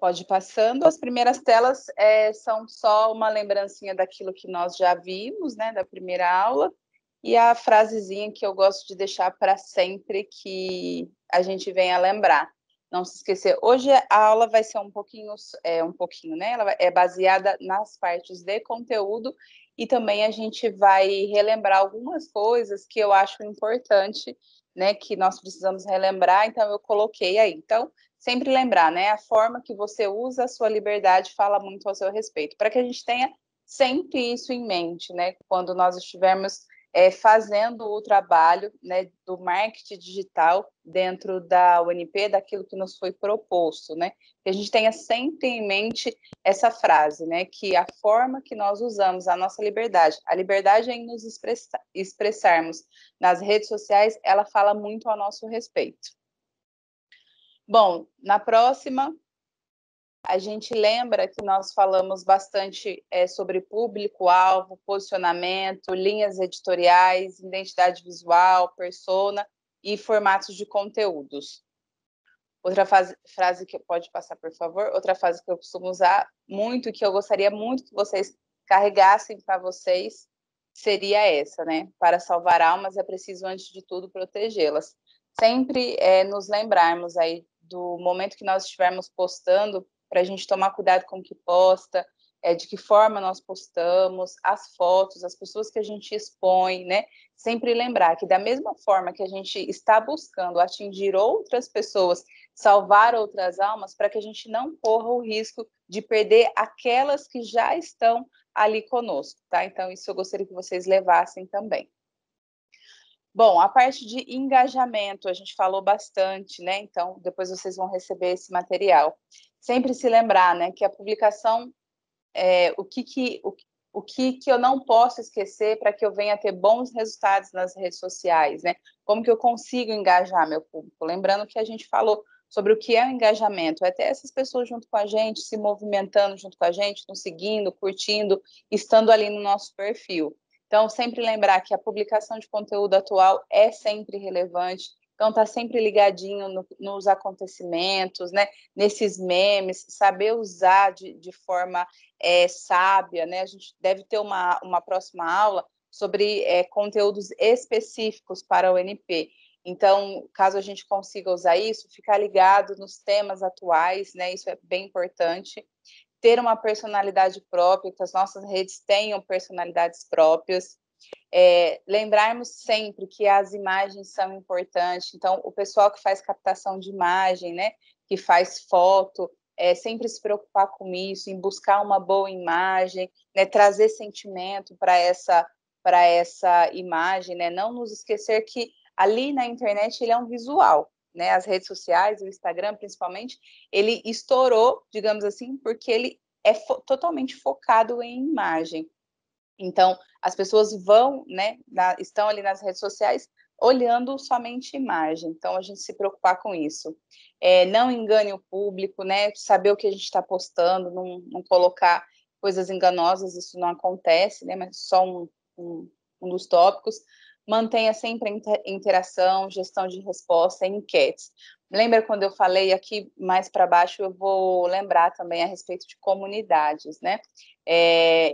Pode ir passando. As primeiras telas são só uma lembrancinha daquilo que nós já vimos, né, da primeira aula, e a frasezinha que eu gosto de deixar para sempre, que a gente venha lembrar. Não se esquecer. Hoje a aula vai ser um pouquinho, né? Ela é baseada nas partes de conteúdo e também a gente vai relembrar algumas coisas que eu acho importante, né? Que nós precisamos relembrar. Então eu coloquei aí. Então sempre lembrar, né? A forma que você usa a sua liberdade fala muito ao seu respeito, para que a gente tenha sempre isso em mente, né? Quando nós estivermos fazendo o trabalho, né, do marketing digital dentro da UNP, daquilo que nos foi proposto, né? Que a gente tenha sempre em mente essa frase, né? Que a forma que nós usamos a nossa liberdade, a liberdade em nos expressarmos nas redes sociais, ela fala muito ao nosso respeito. Bom, na próxima, a gente lembra que nós falamos bastante sobre público-alvo, posicionamento, linhas editoriais, identidade visual, persona e formatos de conteúdos. Outra frase que pode passar, por favor, outra frase que eu costumo usar muito, que eu gostaria muito que vocês carregassem para vocês, seria essa, né? Para salvar almas é preciso, antes de tudo, protegê-las. Sempre nos lembrarmos aí do momento que nós estivermos postando, para a gente tomar cuidado com o que posta, de que forma nós postamos, as fotos, as pessoas que a gente expõe, né? Sempre lembrar que da mesma forma que a gente está buscando atingir outras pessoas, salvar outras almas, para que a gente não corra o risco de perder aquelas que já estão ali conosco, tá? Então, isso eu gostaria que vocês levassem também. Bom, a parte de engajamento, a gente falou bastante, né? Então, depois vocês vão receber esse material. Sempre se lembrar, né, que a publicação, o que eu não posso esquecer para que eu venha ter bons resultados nas redes sociais, né? Como que eu consigo engajar meu público? Lembrando que a gente falou sobre o que é o engajamento, é ter essas pessoas junto com a gente, se movimentando junto com a gente, nos seguindo, curtindo, estando ali no nosso perfil. Então, sempre lembrar que a publicação de conteúdo atual é sempre relevante, então tá sempre ligadinho nos acontecimentos, né? Nesses memes, saber usar de forma sábia, né? A gente deve ter uma próxima aula sobre conteúdos específicos para o NP. Então, caso a gente consiga usar isso, ficar ligado nos temas atuais, né? Isso é bem importante. Ter uma personalidade própria, que as nossas redes tenham personalidades próprias. Lembrarmos sempre que as imagens são importantes. Então, o pessoal que faz captação de imagem, né? Que faz foto, sempre se preocupar com isso, em buscar uma boa imagem, né? Trazer sentimento para essa imagem, né? Não nos esquecer que ali na internet ele é um visual, né? As redes sociais, o Instagram principalmente, ele estourou, digamos assim, porque ele é totalmente focado em imagem. Então, as pessoas vão, né, estão ali nas redes sociais olhando somente imagem. Então, a gente se preocupar com isso. Não engane o público, né? Saber o que a gente está postando, não colocar coisas enganosas, isso não acontece, né? Mas só um dos tópicos. Mantenha sempre a interação, gestão de resposta e enquetes. Lembra quando eu falei aqui mais para baixo, eu vou lembrar também a respeito de comunidades, né?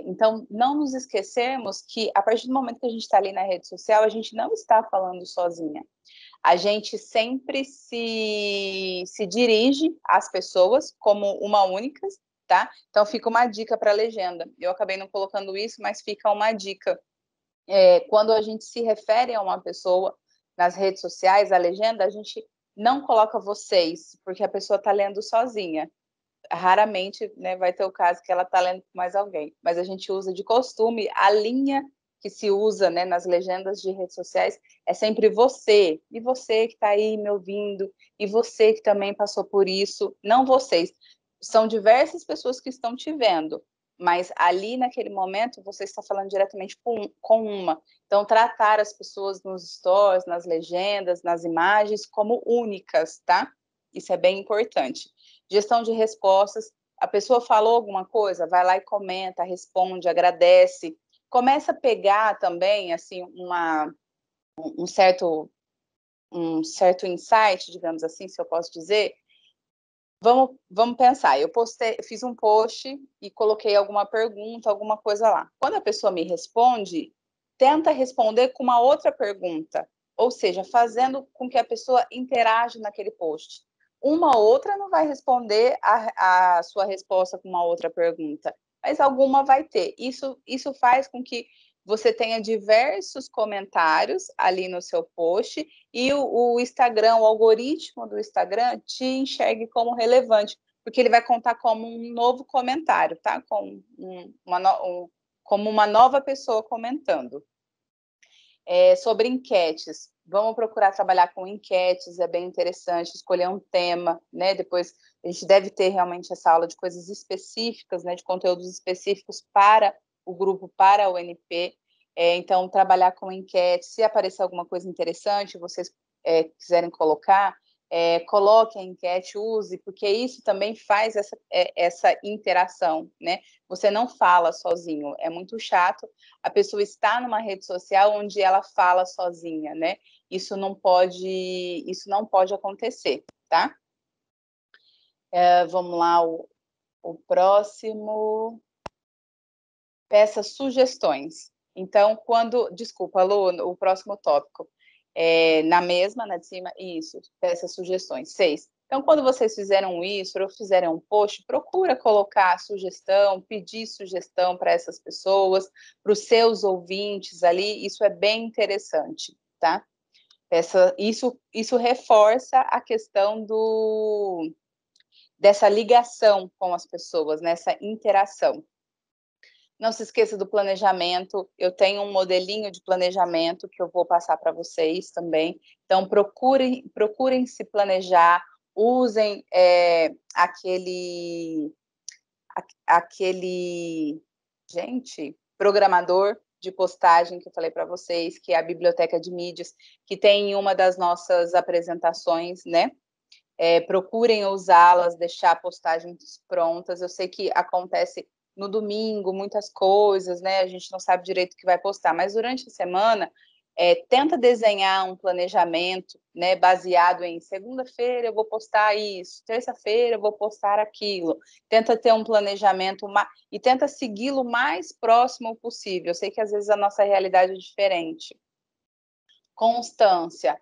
Então, não nos esquecermos que a partir do momento que a gente está ali na rede social, a gente não está falando sozinha. A gente sempre se dirige às pessoas como uma única, tá? Então, fica uma dica para a legenda. Eu acabei não colocando isso, mas fica uma dica. Quando a gente se refere a uma pessoa nas redes sociais, a legenda, a gente não coloca vocês, porque a pessoa está lendo sozinha. Raramente, né, vai ter o caso que ela está lendo com mais alguém, mas a gente usa de costume, a linha que se usa, né, nas legendas de redes sociais é sempre você, e você que está aí me ouvindo, e você que também passou por isso, não vocês, são diversas pessoas que estão te vendo, mas ali naquele momento você está falando diretamente com uma. Então, tratar as pessoas nos stories, nas legendas, nas imagens como únicas, tá? Isso é bem importante. Gestão de respostas, a pessoa falou alguma coisa, vai lá e comenta, responde, agradece. Começa a pegar também, assim, um certo insight, digamos assim, se eu posso dizer, Vamos pensar, fiz um post e coloquei alguma pergunta, alguma coisa lá. Quando a pessoa me responde, tenta responder com uma outra pergunta, ou seja, fazendo com que a pessoa interaja naquele post. Uma outra não vai responder a sua resposta com uma outra pergunta, mas alguma vai ter. Isso faz com que você tenha diversos comentários ali no seu post e o Instagram, o algoritmo do Instagram, te enxergue como relevante, porque ele vai contar como um novo comentário, tá? Como uma nova pessoa comentando. Sobre enquetes, vamos procurar trabalhar com enquetes, é bem interessante, escolher um tema, né? Depois a gente deve ter realmente essa aula de coisas específicas, né? De conteúdos específicos para o grupo, para o NP. Então, trabalhar com enquete, se aparecer alguma coisa interessante, vocês quiserem colocar, coloque a enquete, use, porque isso também faz essa interação, né? Você não fala sozinho, é muito chato a pessoa está numa rede social onde ela fala sozinha, né? Isso não pode acontecer, tá? Vamos lá, o próximo. Peça sugestões. Então, desculpa, Lu, o próximo tópico. Na de cima, isso, peça sugestões. 6. Então, quando vocês fizeram isso, ou fizerem um post, procura colocar sugestão, pedir sugestão para essas pessoas, para os seus ouvintes ali, isso é bem interessante, tá? Isso reforça a questão dessa ligação com as pessoas, nessa interação. Não se esqueça do planejamento. Eu tenho um modelinho de planejamento que eu vou passar para vocês também. Então, procurem se planejar, usem aquele programador de postagem que eu falei para vocês, que é a biblioteca de mídias, que tem em uma das nossas apresentações, né? Procurem usá-las, deixar postagens prontas. Eu sei que acontece no domingo muitas coisas, né? A gente não sabe direito o que vai postar, mas durante a semana tenta desenhar um planejamento, né? Baseado em segunda-feira eu vou postar isso, terça-feira eu vou postar aquilo. Tenta ter um planejamento e tenta segui-lo o mais próximo possível. Eu sei que às vezes a nossa realidade é diferente. Constância,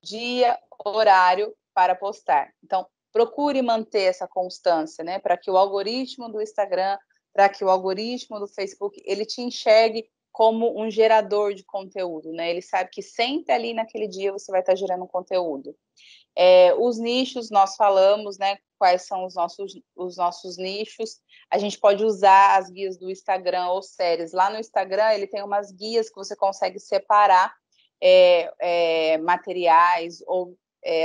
dia, horário para postar. Então, procure manter essa constância, né? Para que o algoritmo do Instagram, para que o algoritmo do Facebook, ele te enxergue como um gerador de conteúdo, né? Ele sabe que sempre ali naquele dia você vai estar gerando conteúdo. Os nichos, nós falamos, né? Quais são os nossos nichos. A gente pode usar as guias do Instagram ou séries. Lá no Instagram, ele tem umas guias que você consegue separar materiais ou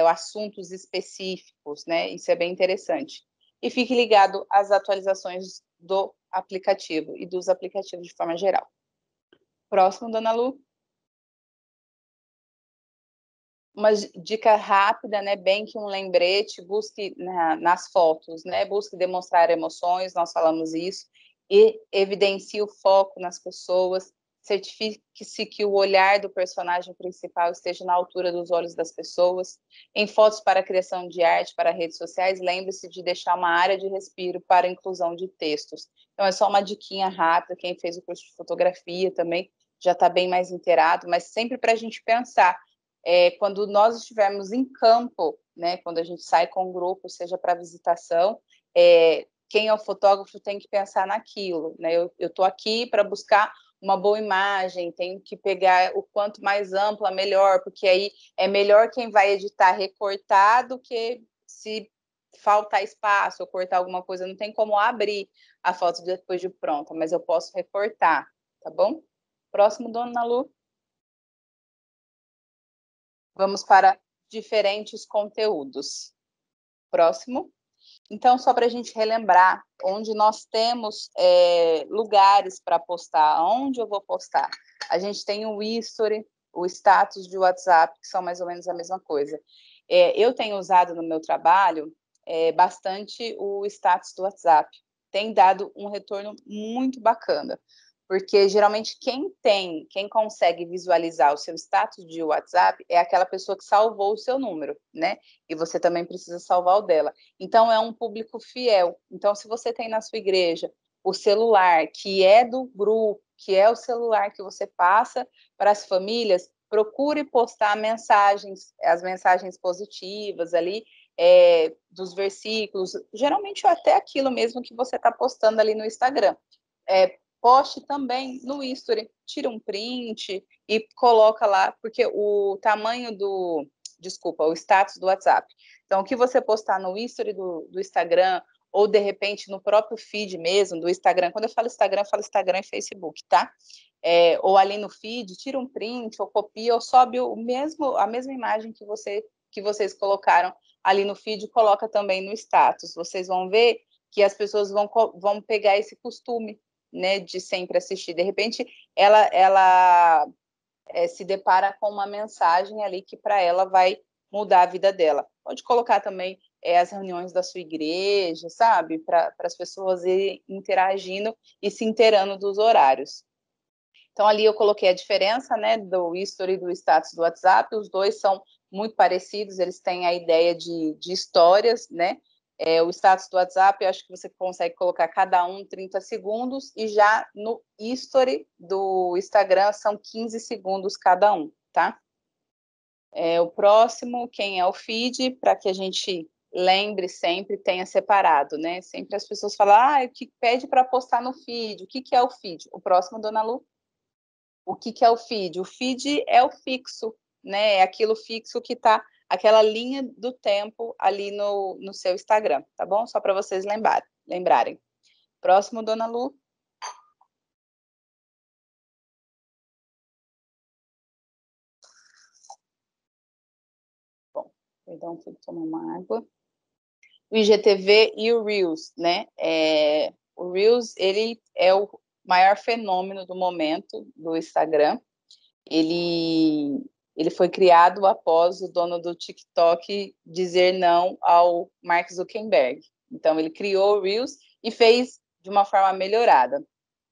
assuntos específicos, né? Isso é bem interessante. E fique ligado às atualizações do aplicativo e dos aplicativos de forma geral. Próximo, dona Lu. Uma dica rápida, né? Bem que um lembrete, busque nas fotos, né? Busque demonstrar emoções, nós falamos isso, e evidencie o foco nas pessoas. Certifique-se que o olhar do personagem principal esteja na altura dos olhos das pessoas. Em fotos para criação de arte, para redes sociais, lembre-se de deixar uma área de respiro para a inclusão de textos. Então, é só uma diquinha rápida. Quem fez o curso de fotografia também já está bem mais inteirado, mas sempre para a gente pensar. Quando nós estivermos em campo, né, quando a gente sai com um grupo, seja para visitação, quem é o fotógrafo tem que pensar naquilo, né? Eu estou aqui para buscar uma boa imagem, tenho que pegar o quanto mais ampla, melhor, porque aí é melhor quem vai editar recortar do que se faltar espaço ou cortar alguma coisa, não tem como abrir a foto depois de pronta, mas eu posso recortar, tá bom? Próximo, dona Lu. Vamos para diferentes conteúdos. Próximo. Então, só para a gente relembrar, onde nós temos lugares para postar, onde eu vou postar. A gente tem o history, o status de WhatsApp, que são mais ou menos a mesma coisa. Eu tenho usado no meu trabalho bastante o status do WhatsApp. Tem dado um retorno muito bacana, Porque geralmente quem consegue visualizar o seu status de WhatsApp é aquela pessoa que salvou o seu número, né? E você também precisa salvar o dela. Então é um público fiel. Então, se você tem na sua igreja o celular que é do grupo, que é o celular que você passa para as famílias, procure postar mensagens, as mensagens positivas ali, dos versículos, geralmente até aquilo mesmo que você está postando ali no Instagram. Poste também no history, tira um print e coloca lá, porque o tamanho o status do WhatsApp. Então, o que você postar no history do Instagram, ou de repente no próprio feed mesmo do Instagram, quando eu falo Instagram e Facebook, tá? Ou ali no feed, tira um print, ou copia, ou sobe a mesma imagem que vocês colocaram ali no feed, coloca também no status. Vocês vão ver que as pessoas vão pegar esse costume, né, de sempre assistir. De repente, ela se depara com uma mensagem ali que para ela vai mudar a vida dela. Pode colocar também as reuniões da sua igreja, sabe? Para as pessoas irem interagindo e se inteirando dos horários. Então, ali eu coloquei a diferença, né, do history e do status do WhatsApp. Os dois são muito parecidos, eles têm a ideia de histórias, né? O status do WhatsApp, eu acho que você consegue colocar cada um 30 segundos, e já no history do Instagram são 15 segundos cada um, tá? O próximo, quem é o feed, para que a gente lembre sempre, tenha separado, né? Sempre as pessoas falam, o que pede para postar no feed, o que é o feed? O próximo, dona Lu? O que é o feed? O feed é o fixo, né? É aquilo fixo que está, aquela linha do tempo ali no seu Instagram, tá bom? Só para vocês lembrarem. Próximo, dona Lu. Bom, então, fui tomar uma água. O IGTV e o Reels, né? O Reels, ele é o maior fenômeno do momento do Instagram. Ele foi criado após o dono do TikTok dizer não ao Mark Zuckerberg. Então, ele criou o Reels e fez de uma forma melhorada.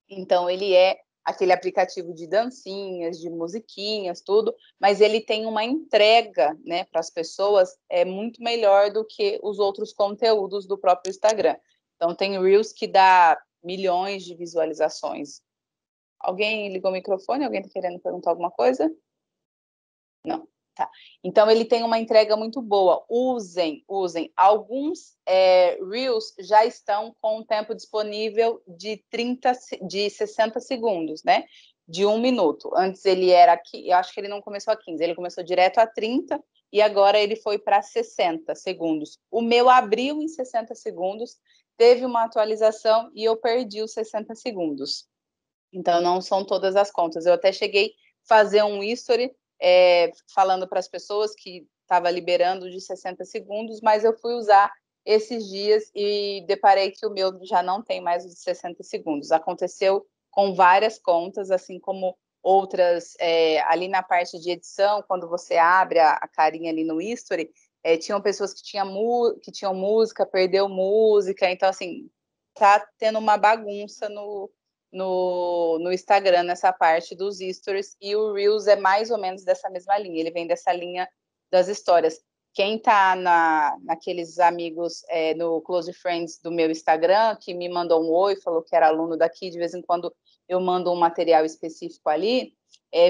Então, ele é aquele aplicativo de dancinhas, de musiquinhas, tudo, mas ele tem uma entrega, né, para as pessoas muito melhor do que os outros conteúdos do próprio Instagram. Então, tem Reels que dá milhões de visualizações. Alguém ligou o microfone? Alguém está querendo perguntar alguma coisa? Não. Tá. Então, ele tem uma entrega muito boa. Usem. Alguns Reels já estão com um tempo disponível de 60 segundos, né? De 1 minuto. Antes ele era aqui, eu acho que ele não começou a 15, ele começou direto a 30 e agora ele foi para 60 segundos. O meu abriu em 60 segundos, teve uma atualização e eu perdi os 60 segundos. Então, não são todas as contas. Eu até cheguei a fazer um history falando para as pessoas que estava liberando de 60 segundos, mas eu fui usar esses dias e deparei que o meu já não tem mais os 60 segundos. Aconteceu com várias contas, assim como outras, ali na parte de edição, quando você abre a carinha ali no history, tinham pessoas que tinham música, perdeu música, então, assim, tá tendo uma bagunça no Instagram, nessa parte dos stories, e o Reels é mais ou menos dessa mesma linha, ele vem dessa linha das histórias. Quem tá naqueles amigos no Close Friends do meu Instagram, que me mandou um oi, falou que era aluno daqui, de vez em quando eu mando um material específico ali,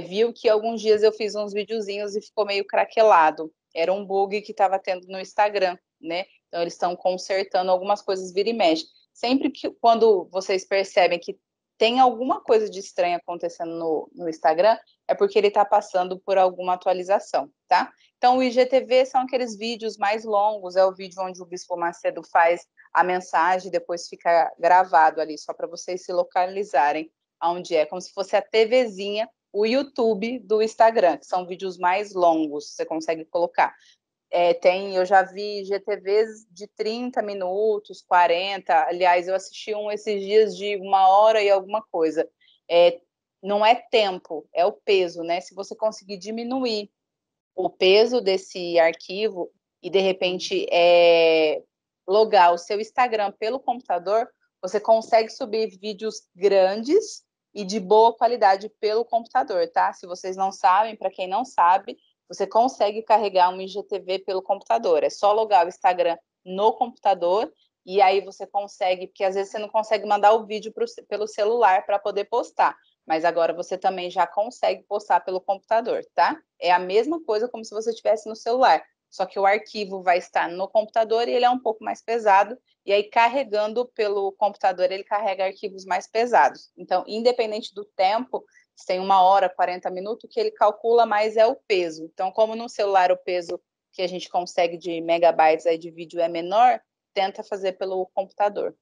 viu que alguns dias eu fiz uns videozinhos e ficou meio craquelado. Era um bug que estava tendo no Instagram, né? Então eles estão consertando algumas coisas, vira e mexe. Sempre que quando vocês percebem que tem alguma coisa de estranho acontecendo no Instagram, é porque ele está passando por alguma atualização, tá? Então, o IGTV são aqueles vídeos mais longos, é o vídeo onde o Bispo Macedo faz a mensagem e depois fica gravado ali, só para vocês se localizarem aonde é, como se fosse a TVzinha, o YouTube do Instagram, que são vídeos mais longos, você consegue colocar. Eu já vi GTVs de 30 minutos, 40. Aliás, eu assisti esses dias de 1 hora e alguma coisa. Não é tempo, é o peso, né? Se você conseguir diminuir o peso desse arquivo e, de repente, logar o seu Instagram pelo computador, você consegue subir vídeos grandes, e de boa qualidade pelo computador, tá? Se vocês não sabem, para quem não sabe, você consegue carregar um IGTV pelo computador. É só logar o Instagram no computador e aí você consegue, porque às vezes você não consegue mandar o vídeo pelo celular para poder postar, mas agora você também já consegue postar pelo computador, tá? É a mesma coisa como se você estivesse no celular, só que o arquivo vai estar no computador e ele é um pouco mais pesado, e aí carregando pelo computador ele carrega arquivos mais pesados. Então, independente do tempo, se tem 1 hora, 40 minutos, o que ele calcula mais é o peso. Então, como no celular o peso que a gente consegue de megabytes aí de vídeo é menor, tenta fazer pelo computador.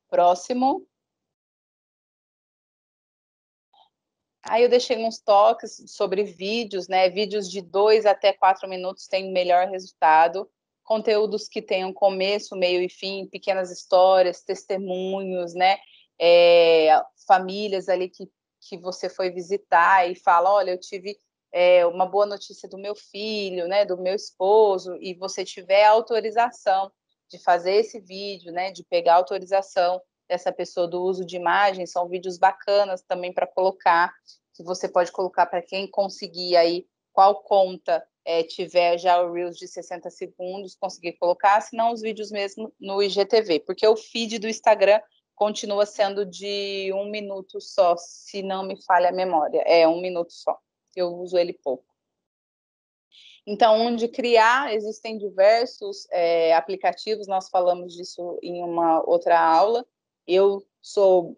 Próximo. Aí eu deixei uns toques sobre vídeos, né? Vídeos de 2 até 4 minutos têm melhor resultado. Conteúdos que tenham começo, meio e fim, pequenas histórias, testemunhos, né? Famílias ali que você foi visitar e fala, olha, eu tive uma boa notícia do meu filho, né? Do meu esposo, e você tiver autorização de fazer esse vídeo, né? De pegar autorização dessa pessoa do uso de imagens, são vídeos bacanas também para colocar, que você pode colocar para quem conseguir aí, qual conta tiver já o Reels de 60 segundos, conseguir colocar, senão os vídeos mesmo no IGTV, porque o feed do Instagram continua sendo de 1 minuto só, se não me falha a memória, 1 minuto só, eu uso ele pouco. Então, onde criar, existem diversos aplicativos, nós falamos disso em uma outra aula. Eu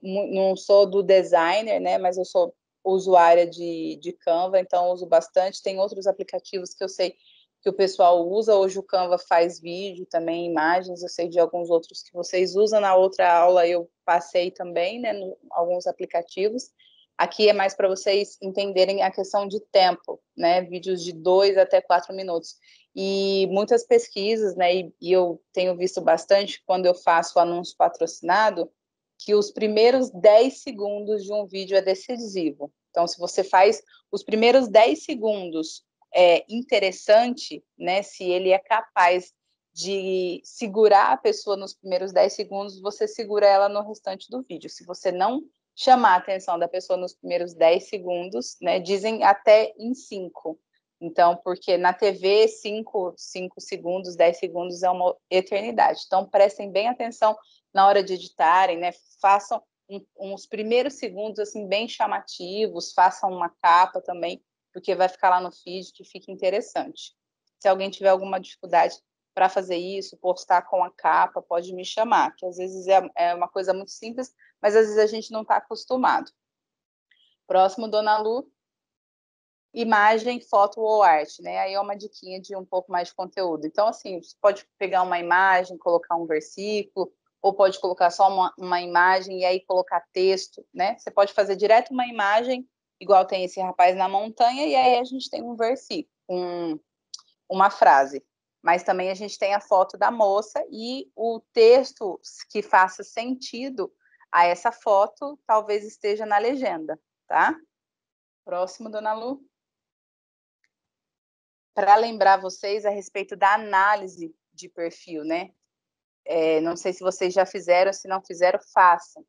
não sou do designer, né, mas eu sou usuária de Canva, então uso bastante. Tem outros aplicativos que eu sei que o pessoal usa. Hoje o Canva faz vídeo também, imagens, eu sei de alguns outros que vocês usam. Na outra aula eu passei também, né, alguns aplicativos. Aqui é mais para vocês entenderem a questão de tempo, né? Vídeos de 2 até 4 minutos. E muitas pesquisas, né? E eu tenho visto bastante quando eu faço anúncio patrocinado, que os primeiros 10 segundos de um vídeo é decisivo. Então, se você faz os primeiros 10 segundos interessante, né? Se ele é capaz de segurar a pessoa nos primeiros 10 segundos, você segura ela no restante do vídeo. Se você não chamar a atenção da pessoa nos primeiros 10 segundos, né? Dizem até em 5. Então, porque na TV, 5 segundos, 10 segundos é uma eternidade. Então, prestem bem atenção na hora de editarem, né? Façam uns primeiros segundos, assim, bem chamativos, façam uma capa também, porque vai ficar lá no feed que fica interessante. Se alguém tiver alguma dificuldade para fazer isso, postar com a capa, pode me chamar, que às vezes é uma coisa muito simples, mas às vezes a gente não está acostumado. Próximo, Dona Lu, imagem, foto ou arte, né? Aí é uma diquinha de um pouco mais de conteúdo. Então, assim, você pode pegar uma imagem, colocar um versículo, ou pode colocar só uma imagem e aí colocar texto, né? Você pode fazer direto uma imagem, igual tem esse rapaz na montanha, e aí a gente tem um versículo, uma frase. Mas também a gente tem a foto da moça e o texto que faça sentido a essa foto talvez esteja na legenda, tá? Próximo, Dona Lu. Para lembrar vocês a respeito da análise de perfil, né? Não sei se vocês já fizeram, se não fizeram, façam.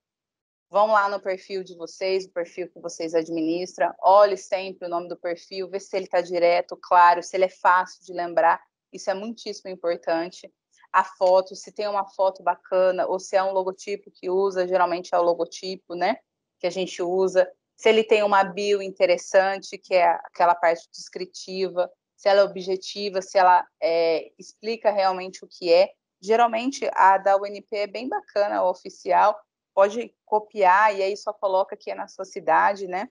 Vão lá no perfil de vocês, o perfil que vocês administram, olhe sempre o nome do perfil, vê se ele está direto, claro, se ele é fácil de lembrar, isso é muitíssimo importante. A foto, se tem uma foto bacana, ou se é um logotipo que usa, geralmente é o logotipo, né, que a gente usa. Se ele tem uma bio interessante, que é aquela parte descritiva, se ela é objetiva, se ela explica realmente o que é. Geralmente, a da UNP é bem bacana, a oficial, pode copiar e aí só coloca que é na sua cidade, né?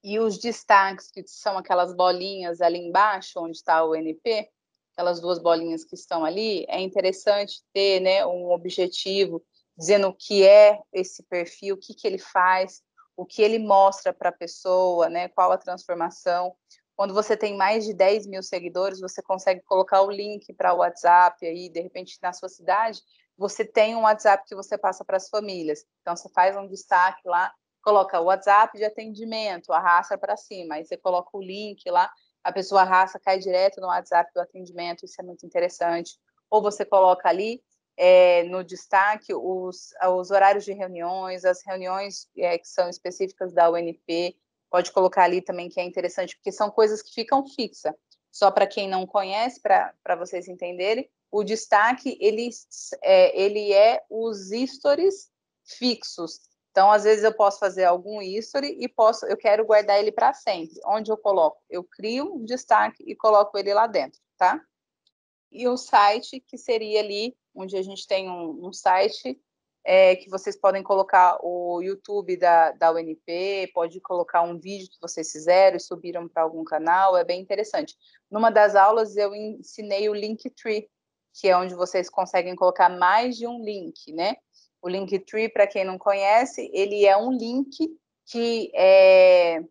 E os destaques, que são aquelas bolinhas ali embaixo, onde está o NP, aquelas 2 bolinhas que estão ali, é interessante ter, né, um objetivo, dizendo o que é esse perfil, o que ele faz, o que ele mostra para a pessoa, né, qual a transformação. Quando você tem mais de 10 mil seguidores, você consegue colocar o link para o WhatsApp aí, de repente, na sua cidade, você tem um WhatsApp que você passa para as famílias. Então, você faz um destaque lá, coloca o WhatsApp de atendimento, arrasta para cima, aí você coloca o link lá, a pessoa arrasta, cai direto no WhatsApp do atendimento, isso é muito interessante. Ou você coloca ali no destaque os horários de reuniões, as reuniões que são específicas da UNP, pode colocar ali também, que é interessante, porque são coisas que ficam fixas. Só para quem não conhece, para vocês entenderem, o destaque, ele é os stories fixos. Então, às vezes, eu posso fazer algum history e eu quero guardar ele para sempre. Onde eu coloco? Eu crio um destaque e coloco ele lá dentro, tá? E o site, que seria ali, onde a gente tem um site que vocês podem colocar o YouTube da UNP, pode colocar um vídeo que vocês fizeram e subiram para algum canal, é bem interessante. Numa das aulas, eu ensinei o Linktree, que é onde vocês conseguem colocar mais de um link, né? O Linktree, para quem não conhece, ele é um link que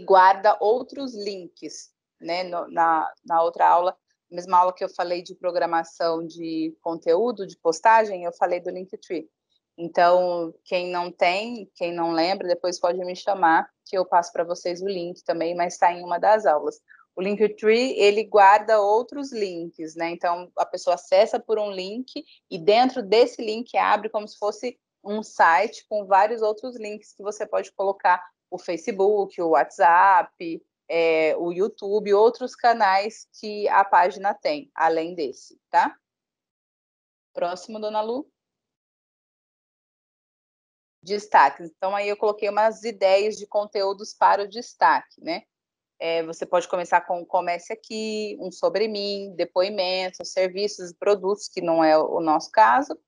guarda outros links, né? Na outra aula, mesma aula que eu falei de programação de conteúdo, de postagem, eu falei do Linktree. Então, quem não lembra, depois pode me chamar, que eu passo para vocês o link também, mas está em uma das aulas. O Linktree, ele guarda outros links, né? Então, a pessoa acessa por um link e dentro desse link abre como se fosse um site com vários outros links que você pode colocar o Facebook, o WhatsApp, o YouTube, outros canais que a página tem, além desse, tá? Próximo, dona Lu. Destaques. Então, aí eu coloquei umas ideias de conteúdos para o destaque, né? Você pode começar com comece aqui, um sobre mim, depoimentos, serviços e produtos, que não é o nosso caso,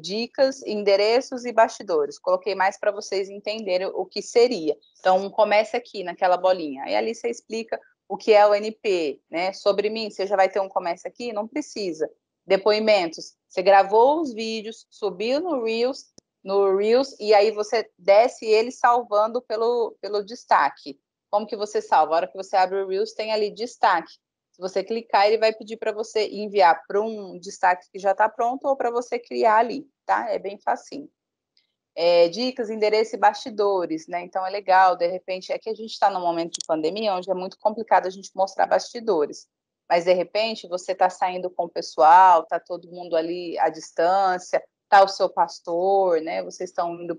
dicas, endereços e bastidores. Coloquei mais para vocês entenderem o que seria. Então, comece aqui naquela bolinha. Aí ali você explica o que é o NP, né? Sobre mim, você já vai ter um comece aqui? Não precisa. Depoimentos. Você gravou os vídeos, subiu no Reels, e aí você desce ele salvando pelo destaque. Como que você salva? A hora que você abre o Reels, tem ali destaque. Se você clicar, ele vai pedir para você enviar para um destaque que já está pronto ou para você criar ali, tá? É bem facinho. Dicas, endereço e bastidores, né? Então é legal, de repente, é que a gente está num momento de pandemia onde é muito complicado a gente mostrar bastidores. Mas de repente você está saindo com o pessoal, está todo mundo ali à distância, está o seu pastor, né? Vocês estão indo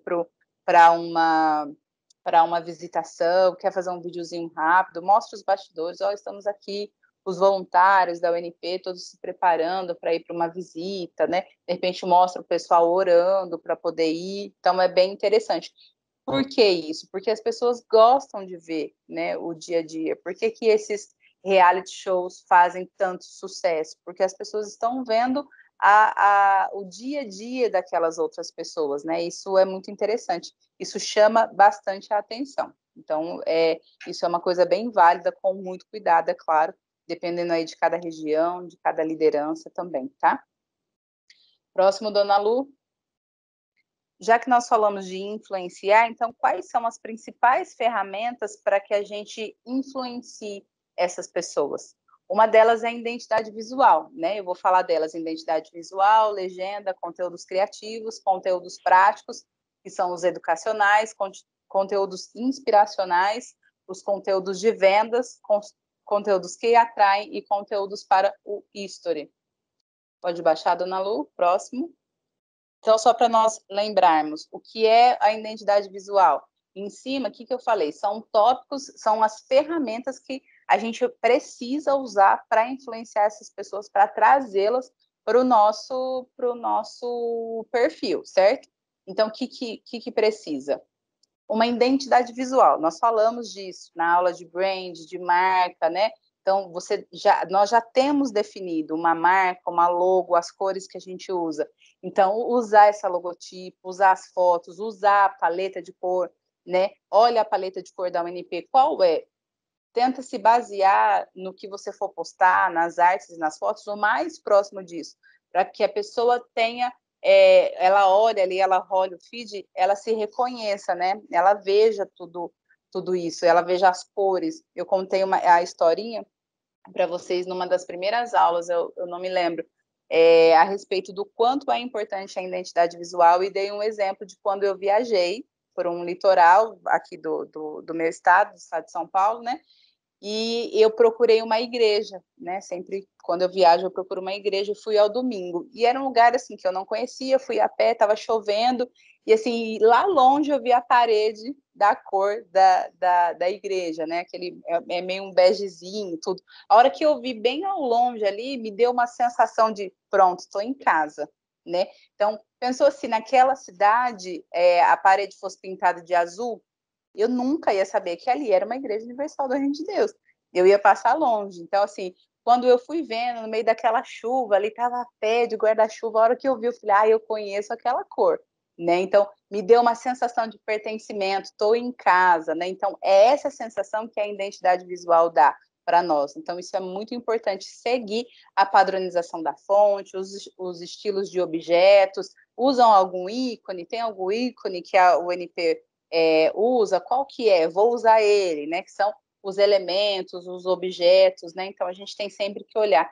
para uma visitação, quer fazer um videozinho rápido, mostra os bastidores, estamos aqui, os voluntários da UNP, todos se preparando para ir para uma visita, né? De repente mostra o pessoal orando para poder ir, então é bem interessante. Por que isso? Porque as pessoas gostam de ver, né, o dia a dia. Por que esses reality shows fazem tanto sucesso? Porque as pessoas estão vendo o dia a dia daquelas outras pessoas, né? Isso é muito interessante. Isso chama bastante a atenção. Então, isso é uma coisa bem válida, com muito cuidado, é claro, dependendo aí de cada região, de cada liderança também, tá? Próximo, dona Lu. Já que nós falamos de influenciar, então, quais são as principais ferramentas para que a gente influencie essas pessoas? Uma delas é a identidade visual, né? Eu vou falar delas: identidade visual, legenda, conteúdos criativos, conteúdos práticos, que são os educacionais, conteúdos inspiracionais, os conteúdos de vendas, conteúdos que atraem e conteúdos para o history. Pode baixar, dona Lu. Próximo. Então, só para nós lembrarmos, o que é a identidade visual? Em cima, o que eu falei? São tópicos, são as ferramentas que a gente precisa usar para influenciar essas pessoas, para trazê-las para o nosso perfil, certo? Então, o que precisa? Uma identidade visual. Nós falamos disso na aula de brand, de marca, né? Então, nós já temos definido uma marca, uma logo, as cores que a gente usa. Então, usar essa logotipo, usar as fotos, usar a paleta de cor, né? Olha a paleta de cor da UNP, qual é? Tenta se basear no que você for postar, nas artes, nas fotos, o mais próximo disso, para que a pessoa tenha, ela olha ali, ela olha o feed, ela se reconheça, né? Ela veja tudo isso, ela veja as cores. Eu contei a historinha para vocês numa das primeiras aulas, eu não me lembro, a respeito do quanto é importante a identidade visual, e dei um exemplo de quando eu viajei por um litoral aqui do meu estado, do estado de São Paulo, né? e eu procurei uma igreja, né? Sempre quando eu viajo eu procuro uma igreja. Fui ao domingo e era um lugar assim que eu não conhecia. Fui a pé, estava chovendo e assim lá longe eu vi a parede da cor da igreja, né? Aquele é meio um begezinho, tudo. A hora que eu vi bem ao longe ali, me deu uma sensação de pronto, estou em casa, né? Então pensou assim, naquela cidade a parede fosse pintada de azul, eu nunca ia saber que ali era uma igreja universal do Reino de Deus. Eu ia passar longe. Então, assim, quando eu fui vendo, no meio daquela chuva, ali estava a pé de guarda-chuva, a hora que eu vi, eu falei, eu conheço aquela cor, né? Então, me deu uma sensação de pertencimento, estou em casa, né? Então, é essa sensação que a identidade visual dá para nós. Então, isso é muito importante, seguir a padronização da fonte, os estilos de objetos, usam algum ícone, tem algum ícone que a UNP usa, qual que é? Vou usar ele, né? Que são os elementos, os objetos, né? Então a gente tem sempre que olhar.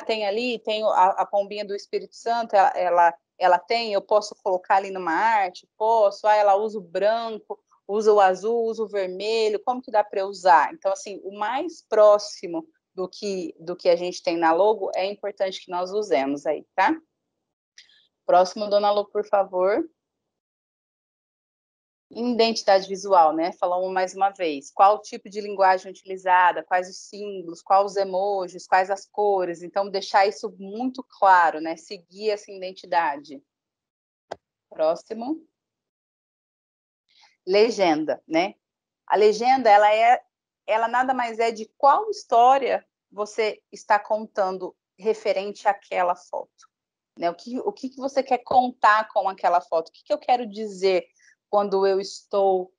Tem ali, tem a pombinha do Espírito Santo, ela tem, eu posso colocar ali numa arte? Posso. Ela usa o branco, usa o azul, usa o vermelho, como que dá para usar? Então, assim, o mais próximo do que a gente tem na logo é importante que nós usemos aí, tá? Próximo, dona Lu, por favor. Identidade visual, né? Falamos mais uma vez. Qual o tipo de linguagem utilizada, quais os símbolos, quais os emojis, quais as cores. Então, deixar isso muito claro, né? Seguir essa identidade. Próximo. Legenda, né? A legenda, ela nada mais é de qual história você está contando referente àquela foto. Né? O que você quer contar com aquela foto? O que eu quero dizer quando eu estou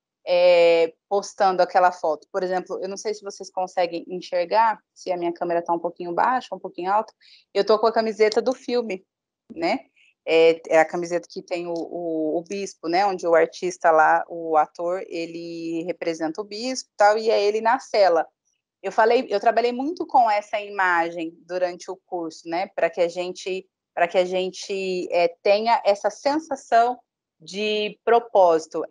postando aquela foto? Por exemplo, eu não sei se vocês conseguem enxergar, se a minha câmera está um pouquinho baixa, um pouquinho alta. Eu estou com a camiseta do filme, né? É a camiseta que tem o bispo, né? Onde o artista lá, o ator, ele representa o bispo, tal, e é ele na cela. Eu trabalhei muito com essa imagem durante o curso, né? Para que a gente tenha essa sensação de propósito,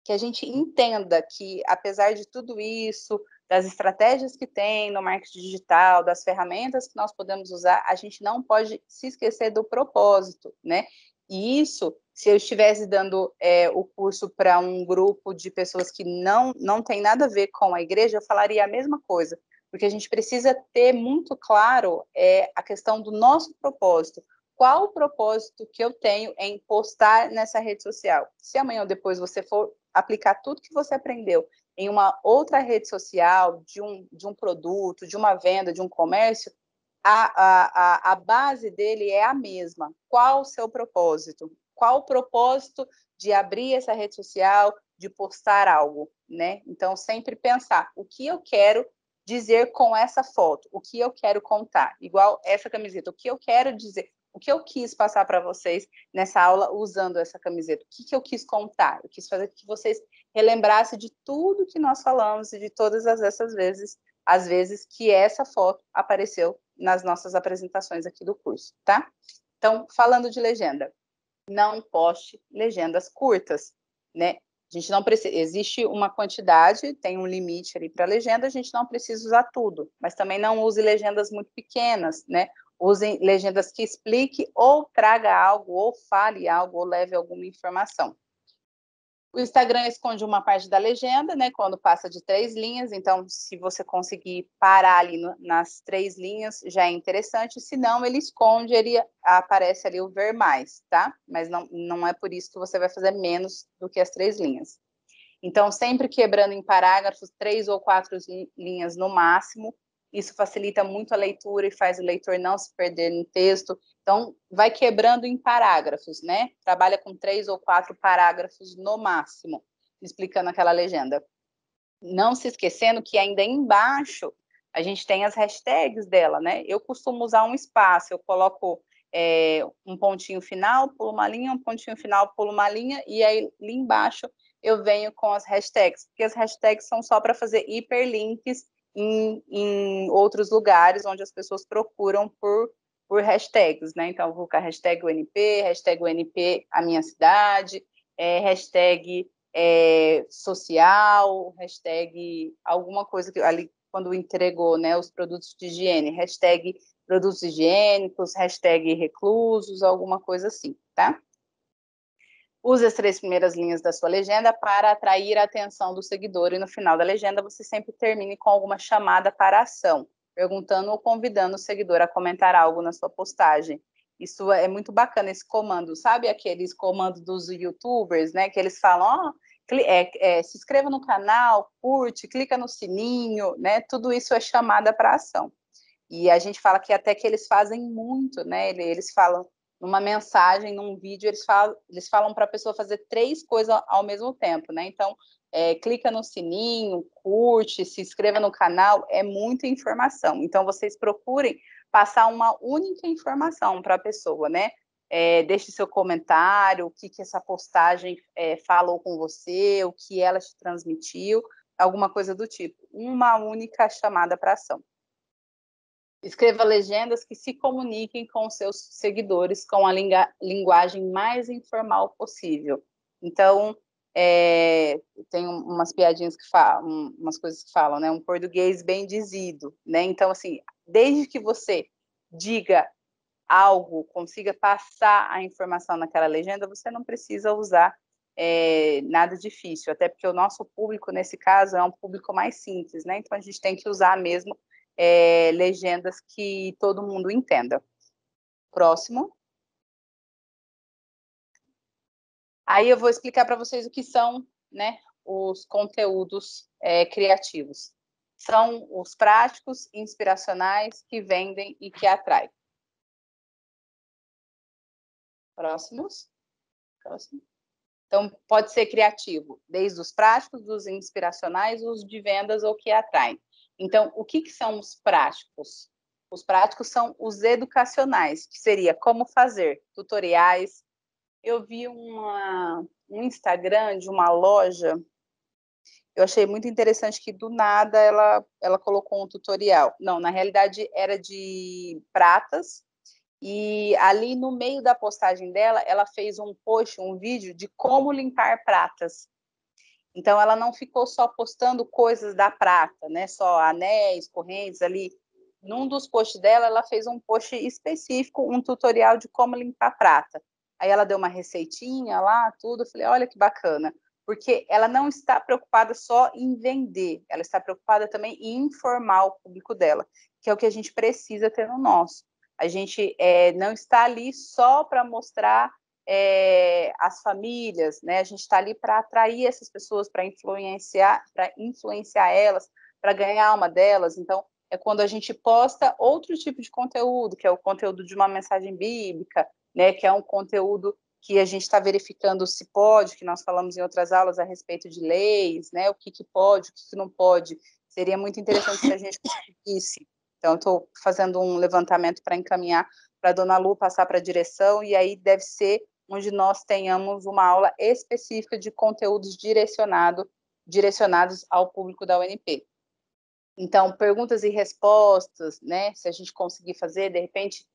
que a gente entenda que, apesar de tudo isso, das estratégias que tem no marketing digital, das ferramentas que nós podemos usar, a gente não pode se esquecer do propósito, né? E isso, se eu estivesse dando o curso para um grupo de pessoas que não tem nada a ver com a igreja, eu falaria a mesma coisa, porque a gente precisa ter muito claro a questão do nosso propósito. Qual o propósito que eu tenho em postar nessa rede social? Se amanhã ou depois você for aplicar tudo que você aprendeu em uma outra rede social, de um produto, de uma venda, de um comércio, a base dele é a mesma. Qual o seu propósito? Qual o propósito de abrir essa rede social, de postar algo, né? Então, sempre pensar o que eu quero dizer com essa foto, o que eu quero contar. Igual essa camiseta, o que eu quero dizer, o que eu quis passar para vocês nessa aula usando essa camiseta, o que eu quis contar, eu quis fazer que vocês relembrassem de tudo que nós falamos e de todas essas vezes, as vezes que essa foto apareceu nas nossas apresentações aqui do curso, tá? Então, falando de legenda, não poste legendas curtas, né? A gente não precisa, existe uma quantidade, tem um limite ali para legenda, a gente não precisa usar tudo, mas também não use legendas muito pequenas, né? Usem legendas que explique ou traga algo, ou fale algo, ou leve alguma informação. O Instagram esconde uma parte da legenda, né? Quando passa de 3 linhas. Então, se você conseguir parar ali nas 3 linhas, já é interessante. Se não, ele esconde, ele aparece ali o ver mais, tá? Mas não é por isso que você vai fazer menos do que as 3 linhas. Então, sempre quebrando em parágrafos, 3 ou 4 linhas no máximo. Isso facilita muito a leitura e faz o leitor não se perder no texto. Então, vai quebrando em parágrafos, né? Trabalha com 3 ou 4 parágrafos no máximo, explicando aquela legenda. Não se esquecendo que ainda embaixo a gente tem as hashtags dela, né? Eu costumo usar um espaço, eu coloco um pontinho final, pulo uma linha, um pontinho final, pulo uma linha, e aí ali embaixo eu venho com as hashtags, porque as hashtags são só para fazer hiperlinks em outros lugares onde as pessoas procuram por hashtags, né? Então, eu vou colocar hashtag UNP, hashtag UNP a minha cidade, hashtag social, hashtag alguma coisa que ali quando entregou, né, os produtos de higiene, hashtag produtos higiênicos, hashtag reclusos, alguma coisa assim, tá? Use as 3 primeiras linhas da sua legenda para atrair a atenção do seguidor e no final da legenda você sempre termine com alguma chamada para ação, perguntando ou convidando o seguidor a comentar algo na sua postagem. Isso é muito bacana, esse comando, sabe aqueles comandos dos YouTubers, né, que eles falam, se inscreva no canal, curte, clica no sininho, né, tudo isso é chamada para ação. E a gente fala que até que eles fazem muito, né, eles falam numa mensagem, num vídeo, eles falam para a pessoa fazer 3 coisas ao mesmo tempo, né? Então, clica no sininho, curte, se inscreva no canal, é muita informação. Então, vocês procurem passar uma única informação para a pessoa, né? Deixe seu comentário, o que essa postagem falou com você, o que ela te transmitiu, alguma coisa do tipo. Uma única chamada para ação. Escreva legendas que se comuniquem com seus seguidores com a linguagem mais informal possível. Então, tem umas piadinhas que falam, umas coisas que falam, né? Um português bem dizido, né? Então, assim, desde que você diga algo, consiga passar a informação naquela legenda, você não precisa usar nada difícil, até porque o nosso público, nesse caso, é um público mais simples, né? Então, a gente tem que usar mesmo legendas que todo mundo entenda. Próximo. Aí eu vou explicar para vocês o que são, né, os conteúdos criativos. São os práticos, inspiracionais, que vendem e que atraem. Próximos. Próximo. Então, pode ser criativo, desde os práticos, dos inspiracionais, os de vendas ou que atraem. Então, o que são os práticos? Os práticos são os educacionais, que seria como fazer, tutoriais. Eu vi um Instagram de uma loja, eu achei muito interessante que do nada ela colocou um tutorial. Não, na realidade era de pratas, e ali no meio da postagem dela, ela fez um post, um vídeo de como limpar pratas. Então, ela não ficou só postando coisas da prata, né? Só anéis, correntes ali. Num dos posts dela, ela fez um post específico, um tutorial de como limpar prata. Aí ela deu uma receitinha lá, tudo. Eu falei, olha que bacana. Porque ela não está preocupada só em vender, ela está preocupada também em informar o público dela, que é o que a gente precisa ter no nosso. A gente não está ali só para mostrar as famílias, né? A gente está ali para atrair essas pessoas, para influenciar elas, para ganhar uma delas. Então, é quando a gente posta outro tipo de conteúdo, que é o conteúdo de uma mensagem bíblica, né? Que é um conteúdo que a gente está verificando se pode, que nós falamos em outras aulas a respeito de leis, né? O que pode, o que não pode. Seria muito interessante se a gente conseguisse. Então, estou fazendo um levantamento para encaminhar para a dona Lu passar para a direção, e aí deve ser onde nós tenhamos uma aula específica de conteúdos direcionados ao público da UNP. Então, perguntas e respostas, né? Se a gente conseguir fazer, de repente,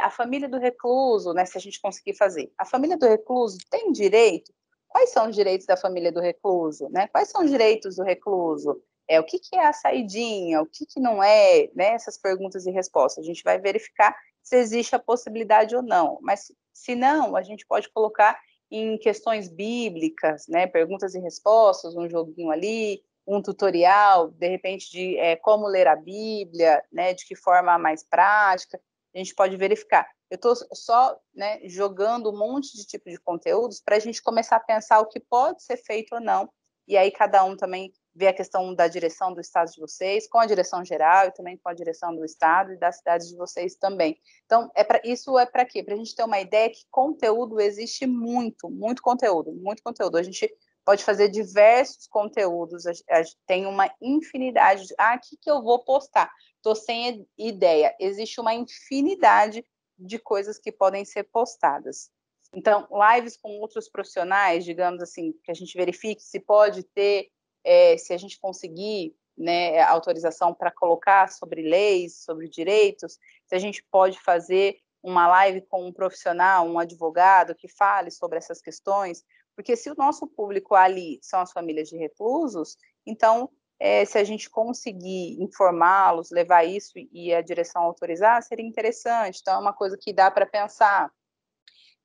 a família do recluso, né? Se a gente conseguir fazer. A família do recluso tem direito? Quais são os direitos da família do recluso, né? Quais são os direitos do recluso? O que é a saidinha? O que não é? Né? Essas perguntas e respostas. A gente vai verificar se existe a possibilidade ou não. Mas, se não, a gente pode colocar em questões bíblicas, né? Perguntas e respostas, um joguinho ali, um tutorial, de repente, de como ler a Bíblia, né, de que forma mais prática, a gente pode verificar. Eu estou só, né, jogando um monte de tipo de conteúdos para a gente começar a pensar o que pode ser feito ou não, e aí cada um também vê a questão da direção do estado de vocês, com a direção geral e também com a direção do estado e das cidades de vocês também. Então, isso é para quê? Para a gente ter uma ideia que conteúdo existe muito, muito conteúdo, muito conteúdo. A gente pode fazer diversos conteúdos, a gente tem uma infinidade de, o que eu vou postar? Estou sem ideia. Existe uma infinidade de coisas que podem ser postadas. Então, lives com outros profissionais, digamos assim, que a gente verifique se pode ter, se a gente conseguir, né, autorização para colocar sobre leis, sobre direitos, se a gente pode fazer uma live com um profissional, um advogado que fale sobre essas questões, Porque se o nosso público ali são as famílias de reclusos, então, se a gente conseguir informá-los, levar isso e a direção autorizar, seria interessante. Então, é uma coisa que dá para pensar.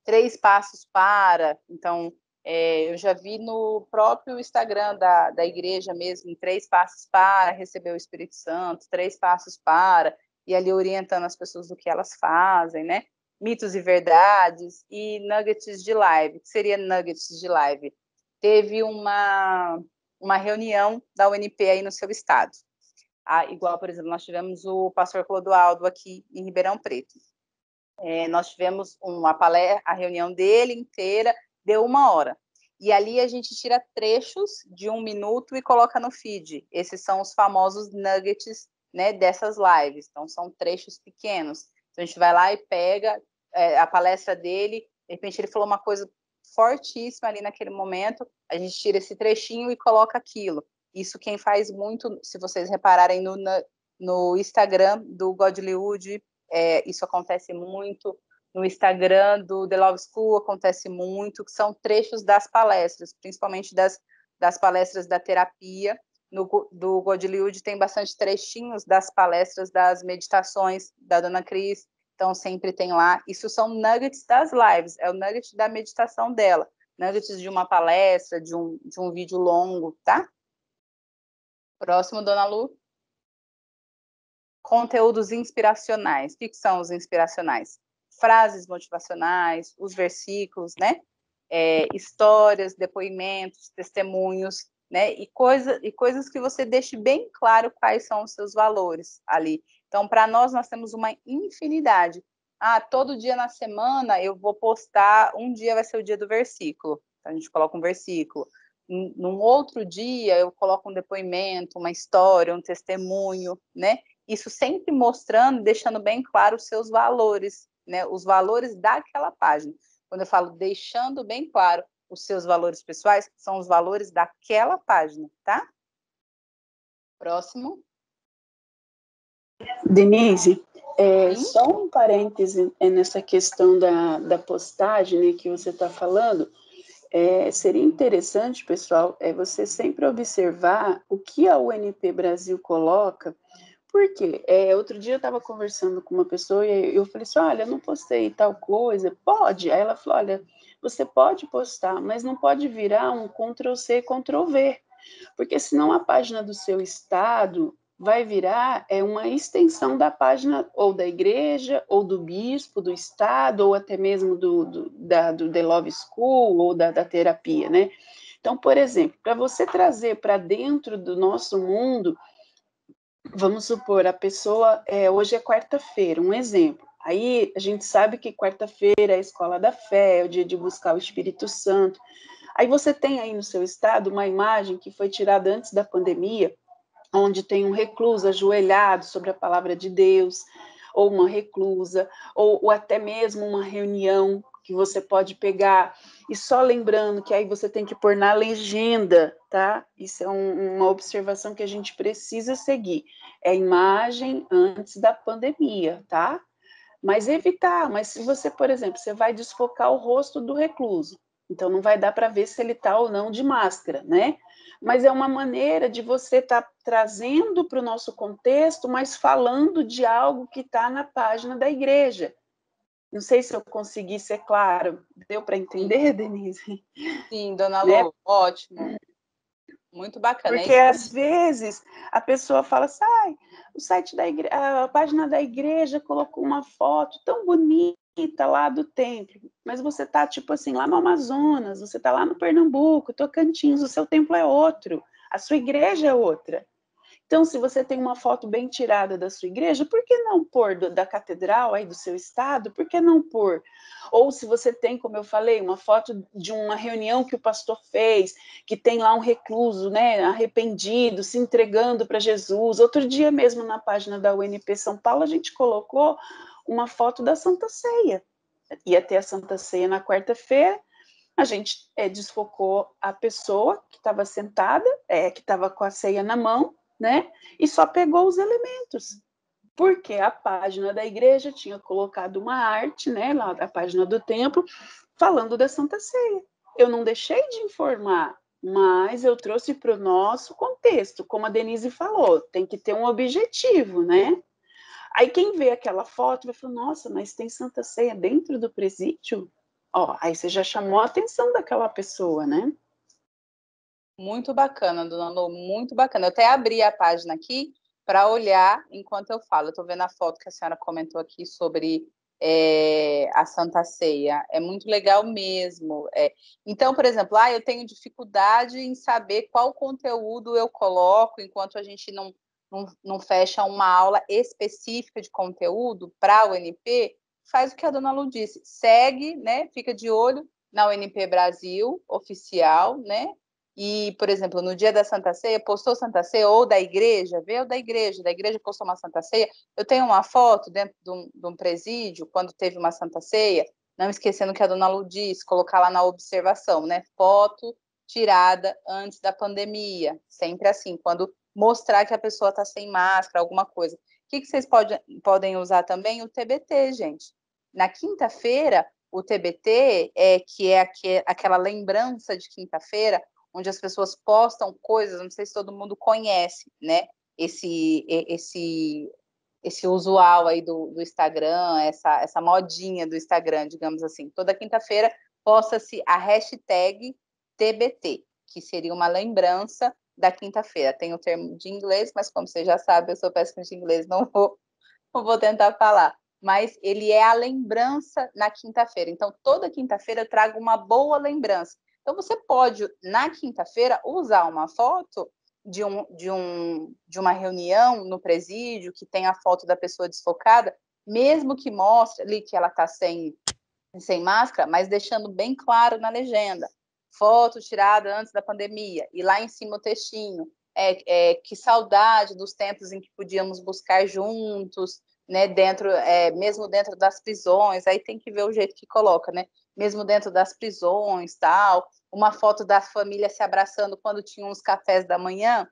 3 passos para, então, eu já vi no próprio Instagram da igreja mesmo, 3 passos para receber o Espírito Santo, 3 passos para, e ali orientando as pessoas do que elas fazem, né? Mitos e verdades, e nuggets de live. O que seria nuggets de live? Teve uma reunião da UNP aí no seu estado. Igual, por exemplo, nós tivemos o pastor Clodoaldo aqui em Ribeirão Preto. Nós tivemos a reunião dele inteira, deu 1 hora. E ali a gente tira trechos de 1 minuto e coloca no feed. Esses são os famosos nuggets, né, dessas lives. Então, são trechos pequenos. Então, a gente vai lá e pega a palestra dele. De repente, ele falou uma coisa fortíssima ali naquele momento. A gente tira esse trechinho e coloca aquilo. Isso quem faz muito, se vocês repararem no Instagram do Godlywood, isso acontece muito. No Instagram do The Love School acontece muito, que são trechos das palestras, principalmente das palestras da terapia. Do Godlywood tem bastante trechinhos das palestras, das meditações da Dona Cris, então sempre tem lá. Isso são nuggets das lives, é o nugget da meditação dela, nuggets de uma palestra, de um vídeo longo, tá? Próximo, Dona Lu. Conteúdos inspiracionais. O que são os inspiracionais? Frases motivacionais, os versículos, né? Histórias, depoimentos, testemunhos, né? E coisas que você deixe bem claro quais são os seus valores ali. Então, para nós temos uma infinidade. Todo dia na semana eu vou postar, um dia vai ser o dia do versículo. Então, a gente coloca um versículo. Num outro dia eu coloco um depoimento, uma história, um testemunho, né? Isso sempre mostrando, deixando bem claro os seus valores, né? Os valores daquela página. Quando eu falo deixando bem claro os seus valores pessoais, são os valores daquela página, tá? Próximo. Denise, só um parêntese nessa questão da postagem, né, que você está falando. Seria interessante, pessoal, você sempre observar o que a UNP Brasil coloca. Por quê? Outro dia eu estava conversando com uma pessoa e eu falei assim, olha, eu não postei tal coisa. Pode? Aí ela falou, olha, você pode postar, mas não pode virar um Ctrl+C, Ctrl+V, porque senão a página do seu estado vai virar uma extensão da página ou da igreja, ou do bispo, do estado, ou até mesmo do The Love School, ou da terapia, né? Então, por exemplo, para você trazer para dentro do nosso mundo, vamos supor, a pessoa, hoje é quarta-feira, um exemplo. Aí a gente sabe que quarta-feira é a escola da fé, é o dia de buscar o Espírito Santo. Aí você tem aí no seu estado uma imagem que foi tirada antes da pandemia, onde tem um recluso ajoelhado sobre a palavra de Deus, ou uma reclusa, ou até mesmo uma reunião que você pode pegar, e só lembrando que aí você tem que pôr na legenda, tá? Isso é uma observação que a gente precisa seguir. É a imagem antes da pandemia, tá? Mas evitar, mas se você, por exemplo, você vai desfocar o rosto do recluso, então não vai dar para ver se ele está ou não de máscara, né? Mas é uma maneira de você estar trazendo para o nosso contexto, mas falando de algo que está na página da igreja. Não sei se eu consegui ser claro. Deu para entender, Denise? Sim, Dona Lu, Né? ótimo. Muito bacana. Porque às vezes a pessoa fala assim, o site da igreja, a página da igreja colocou uma foto tão bonita lá do templo, mas você está tipo assim lá no Amazonas, você está lá no Pernambuco, Tocantins, o seu templo é outro, a sua igreja é outra. Então, se você tem uma foto bem tirada da sua igreja, por que não pôr da catedral aí do seu estado? Por que não pôr? Ou se você tem, como eu falei, uma foto de uma reunião que o pastor fez, que tem lá um recluso, né, arrependido, se entregando para Jesus. Outro dia mesmo na página da UNP São Paulo, a gente colocou uma foto da Santa Ceia. Ia ter a Santa Ceia na quarta-feira, a gente desfocou a pessoa que estava sentada, que estava com a ceia na mão, né? E só pegou os elementos, porque a página da igreja tinha colocado uma arte, né? Lá da página do templo, falando da Santa Ceia. eu não deixei de informar, mas eu trouxe para o nosso contexto, como a Denise falou, tem que ter um objetivo, né? Aí quem vê aquela foto vai falar, nossa, mas tem Santa Ceia dentro do presídio? Ó, aí você já chamou a atenção daquela pessoa, né? Muito bacana, dona Lu, muito bacana. Eu até abri a página aqui para olhar enquanto eu falo. Eu estou vendo a foto que a senhora comentou aqui sobre a Santa Ceia. É muito legal mesmo. Então, por exemplo, eu tenho dificuldade em saber qual conteúdo eu coloco enquanto a gente não fecha uma aula específica de conteúdo para a UNP. Faz o que a dona Lu disse, segue, né? Fica de olho na UNP Brasil oficial, né? E, por exemplo, no dia da Santa Ceia, postou Santa Ceia, ou da igreja, veio da igreja postou uma Santa Ceia. Eu tenho uma foto dentro de um presídio, quando teve uma Santa Ceia, não esquecendo que a dona Lu disse, colocar lá na observação, né? Foto tirada antes da pandemia. Sempre assim, quando mostrar que a pessoa está sem máscara, alguma coisa. O que vocês podem usar também? O TBT, gente. Na quinta-feira, o TBT, que é aquela lembrança de quinta-feira, onde as pessoas postam coisas, não sei se todo mundo conhece, né? Esse usual aí do Instagram, essa modinha do Instagram, digamos assim. Toda quinta-feira posta-se a hashtag TBT, que seria uma lembrança da quinta-feira. Tem o termo de inglês, mas como você já sabe, eu sou péssima de inglês, não vou tentar falar. Mas ele é a lembrança na quinta-feira. Então, toda quinta-feira eu trago uma boa lembrança. Então, você pode, na quinta-feira, usar uma foto de uma reunião no presídio, que tem a foto da pessoa desfocada, mesmo que mostre ali que ela está sem máscara, mas deixando bem claro na legenda. Foto tirada antes da pandemia. E lá em cima o textinho. Que saudade dos tempos em que podíamos buscar juntos, né, mesmo dentro das prisões, aí tem que ver o jeito que coloca, né? Mesmo dentro das prisões, tal, uma foto da família se abraçando quando tinham os cafés da manhã,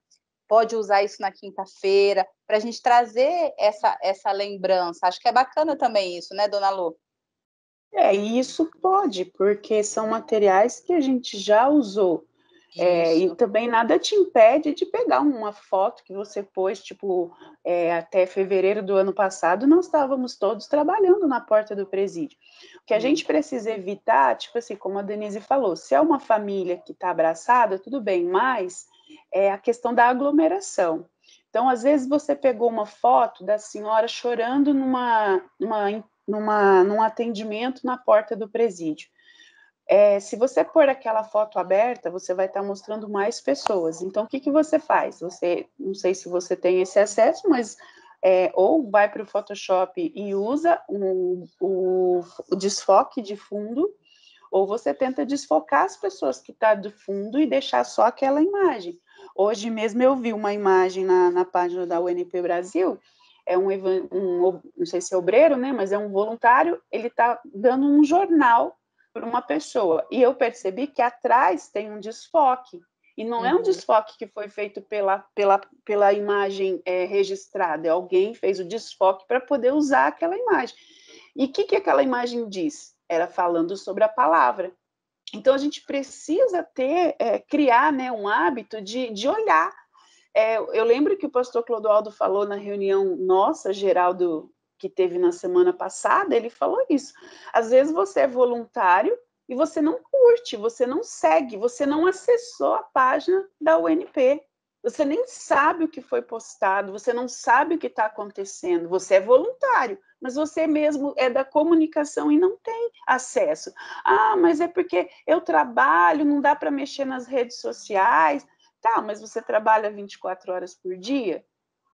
pode usar isso na quinta-feira, para a gente trazer essa lembrança. Acho que é bacana também isso, né, dona Lu? E isso pode, porque são materiais que a gente já usou. E também nada te impede de pegar uma foto que você pôs, tipo, até fevereiro do ano passado, nós estávamos todos trabalhando na porta do presídio. O que a gente precisa evitar, tipo assim, como a Denise falou, se é uma família que está abraçada, tudo bem, mas é a questão da aglomeração. Então, às vezes, você pegou uma foto da senhora chorando num atendimento na porta do presídio. Se você pôr aquela foto aberta, você vai estar mostrando mais pessoas. Então, o que você faz? Você, não sei se você tem esse acesso, mas ou vai para o Photoshop e usa o desfoque de fundo, ou você tenta desfocar as pessoas que estão do fundo e deixar só aquela imagem. Hoje mesmo eu vi uma imagem na página da UNP Brasil, não sei se é obreiro, né, mas é um voluntário, ele está dando um jornal para uma pessoa, e eu percebi que atrás tem um desfoque, e não é um desfoque que foi feito pela imagem registrada, alguém fez o desfoque para poder usar aquela imagem. E o que aquela imagem diz? Era falando sobre a palavra. Então, a gente precisa criar, né, um hábito de olhar. Eu lembro que o pastor Clodoaldo falou na reunião nossa, geral, que teve na semana passada, ele falou isso. Às vezes você é voluntário e você não curte, você não segue, você não acessou a página da UNP. Você nem sabe o que foi postado, você não sabe o que está acontecendo. Você é voluntário, mas você mesmo é da comunicação e não tem acesso. Mas é porque eu trabalho, não dá para mexer nas redes sociais. Tá, mas você trabalha 24 horas por dia?